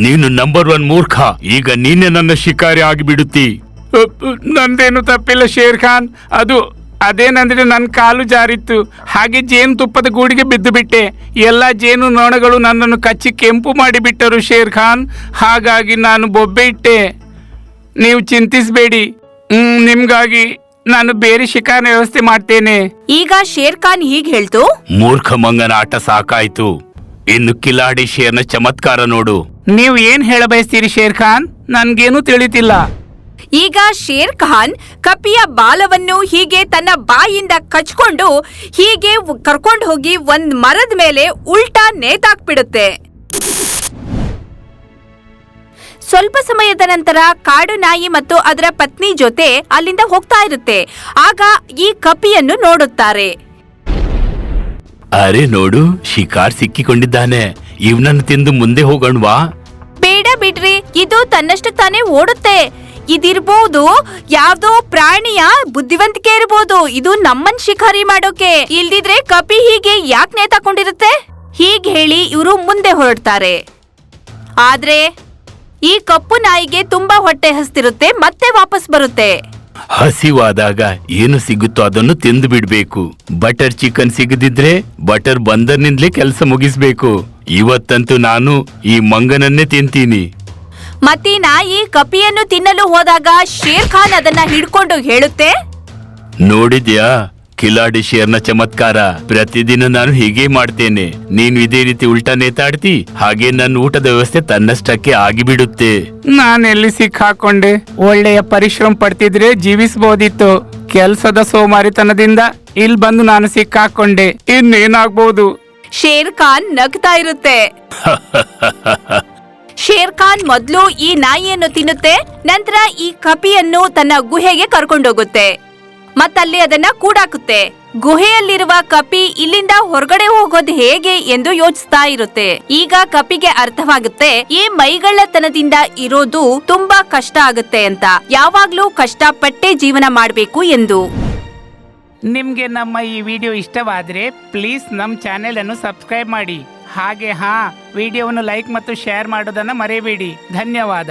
ನೀನು ನಂಬರ್ 1 ಮೂರ್ಖ. ಈಗ ನೀನೆ ನನ್ನ ಶಿಕಾರಿ ಆಗಿಬಿಡುತ್ತಿ. ನಂದೇನು ತಪ್ಪಿಲ್ಲ ಶೇರ್ ಖಾನ್. ಅದೇನಂದ್ರೆ ನನ್ನ ಕಾಲು ಜಾರಿತ್ತು, ಹಾಗೆ ಜೇನು ತುಪ್ಪದ ಗೂಡಿಗೆ ಬಿದ್ದು ಬಿಟ್ಟೆ. ಎಲ್ಲ ಜೇನು ನೊಣಗಳು ನನ್ನನ್ನು ಕಚ್ಚಿ ಕೆಂಪು ಮಾಡಿಬಿಟ್ಟರು ಶೇರ್ ಖಾನ್. ಹಾಗಾಗಿ ನಾನು ಬೊಬ್ಬೆ ಇಟ್ಟೆ. ನೀವು ಚಿಂತಿಸಬೇಡಿ, ನಿಮ್ಗಾಗಿ ನಾನು ಬೇರೆ ಶಿಕಾರಿನ ವ್ಯವಸ್ಥೆ ಮಾಡ್ತೇನೆ. ಈಗ ಶೇರ್ ಖಾನ್ ಹೀಗೆ ಹೇಳ್ತು, ಮೂರ್ಖ ಮಂಗನ ಆಟ ಸಾಕಾಯ್ತು. ಇನ್ನು ಕಿಲಾಡಿ ಶೇರ್ನ ಚಮತ್ಕಾರ ನೋಡು. ನೀವು ಏನ್ ಹೇಳ ಬಯಸ್ತೀರಿ ಶೇರ್ ಖಾನ್? ನನ್ಗೇನು ತಿಳಿತಿಲ್ಲ. ಈಗ ಶೇರ್ ಖಾನ್ ಕಪಿಯ ಬಾಲವನ್ನು ಹೀಗೆ ತನ್ನ ಬಾಯಿಂದ ಕಚ್ಕೊಂಡು ಹೀಗೆ ಕರ್ಕೊಂಡು ಹೋಗಿ ಒಂದ್ ಮರದ ಮೇಲೆ ಉಲ್ಟಾ ನೇತಾಕ್ಬಿಡುತ್ತೆ. ಸ್ವಲ್ಪ ಸಮಯದ ನಂತರ ಕಾಡು ನಾಯಿ ಮತ್ತು ಅದರ ಪತ್ನಿ ಜೊತೆ ಅಲ್ಲಿಂದ ಹೋಗ್ತಾ ಇರುತ್ತೆ. ಆಗ ಈ ಕಪಿಯನ್ನು ನೋಡುತ್ತಾರೆ. ಅರೆ ನೋಡು, ಶಿಕಾರ್ ಸಿಕ್ಕಿಕೊಂಡಿದ್ದಾನೆ. ಇವನನ್ನು ತಿಂದು ಮುಂದೆ ಹೋಗೋಣವಾ? ಬೇಡ ಬಿಡ್ರಿ, ಇದು ತನ್ನಷ್ಟು ತಾನೇ ಓಡುತ್ತೆ. ಇದಿರ್ಬೋದು ಯಾವ್ದೋ ಪ್ರಾಣಿಯ ಬುದ್ಧಿವಂತಿಕೆ ಇರ್ಬೋದು. ಇದು ನಮ್ಮನ್ ಶಿಕಾರಿ ಮಾಡೋಕೆ. ಇಲ್ದಿದ್ರೆ ಕಪಿ ಹೀಗೆ ಯಾಕೆ ನೇತಾಕೊಂಡಿರುತ್ತೆ? ಹೀಗ್ ಹೇಳಿ ಇವರು ಮುಂದೆ ಹೊರಡ್ತಾರೆ. ಆದ್ರೆ ಈ ಕಪ್ಪು ನಾಯಿಗೆ ತುಂಬಾ ಹೊಟ್ಟೆ ಹಸ್ತಿರುತ್ತೆ, ಮತ್ತೆ ವಾಪಸ್ ಬರುತ್ತೆ. ಹಸಿವಾದಾಗ ಏನು ಸಿಗುತ್ತೋ ಅದನ್ನು ತಿಂದು ಬಿಡ್ಬೇಕು. ಬಟರ್ ಚಿಕನ್ ಸಿಗದಿದ್ರೆ ಬಟರ್ ಬಂದರ್ನಿಂದಲೇ ಕೆಲಸ ಮುಗಿಸ್ಬೇಕು. ಇವತ್ತಂತೂ ನಾನು ಈ ಮಂಗನನ್ನೇ ತಿಂತೀನಿ. ಮತ್ತೆ ನಾಯಿ ಕಪಿಯನ್ನು ತಿನ್ನಲು ಹೋದಾಗ ಶೇರ್ ಖಾನ್ ಅದನ್ನ ಹಿಡ್ಕೊಂಡು ಹೇಳುತ್ತೆ, ನೋಡಿದ್ಯಾ ಕಿಲಾಡಿ ಶೇರ್ನ ಚಮತ್ಕಾರ? ಪ್ರತಿದಿನ ನಾನು ಹೀಗೆ ಮಾಡ್ತೇನೆ. ನೀನು ಇದೇ ರೀತಿ ಉಲ್ಟಾ ನೇತಾಡ್ತಿ, ಹಾಗೆ ನನ್ನ ಊಟದ ವ್ಯವಸ್ಥೆ ತನ್ನಷ್ಟಕ್ಕೆ ಆಗಿಬಿಡುತ್ತೆ. ನಾನೆಲ್ಲಿ ಸಿಕ್ಕಾಕೊಂಡೆ? ಒಳ್ಳೆಯ ಪರಿಶ್ರಮ ಪಡ್ತಿದ್ರೆ ಜೀವಿಸಬಹುದಿತ್ತು. ಕೆಲ್ಸದ ಸೋಮಾರಿತನದಿಂದ ಇಲ್ಲಿ ಬಂದು ನಾನು ಸಿಕ್ಕಾಕೊಂಡೆ. ಇನ್ನೇನಾಗ್ಬಹುದು? ಶೇರ್ ಖಾನ್ ನಗ್ತಾ ಇರುತ್ತೆ. ಶೇರ್ ಖಾನ್ ಮೊದ್ಲು ಈ ನಾಯಿಯನ್ನು ತಿನ್ನುತ್ತೆ, ನಂತರ ಈ ಕಪಿಯನ್ನು ತನ್ನ ಗುಹೆಗೆ ಕರ್ಕೊಂಡೋಗುತ್ತೆ. ಮತ್ತಲ್ಲಿ ಅದನ್ನ ಕೂಡಾಕುತ್ತೆ. ಗುಹೆಯಲ್ಲಿರುವ ಕಪಿ ಇಲ್ಲಿಂದ ಹೊರಗಡೆ ಹೋಗೋದು ಹೇಗೆ ಎಂದು ಯೋಚಿಸ್ತಾ ಇರುತ್ತೆ. ಈಗ ಕಪಿಗೆ ಅರ್ಥವಾಗುತ್ತೆ, ಈ ಮೈಗಳ್ಳತನದಿಂದ ಇರೋದು ತುಂಬಾ ಕಷ್ಟ ಆಗುತ್ತೆ ಅಂತ. ಯಾವಾಗ್ಲೂ ಕಷ್ಟಪಟ್ಟೆ ಜೀವನ ಮಾಡ್ಬೇಕು ಎಂದು. ನಿಮ್ಗೆ ನಮ್ಮ ಈ ವಿಡಿಯೋ ಇಷ್ಟವಾದ್ರೆ ಪ್ಲೀಸ್ ನಮ್ಮ ಚಾನೆಲ್ ಅನ್ನು ಸಬ್ಸ್ಕ್ರೈಬ್ ಮಾಡಿ. ಹಾಗೆ ವಿಡಿಯೋವನ್ನು ಲೈಕ್ ಮತ್ತು ಶೇರ್ ಮಾಡೋದನ್ನ ಮರೆಯಬೇಡಿ. ಧನ್ಯವಾದ.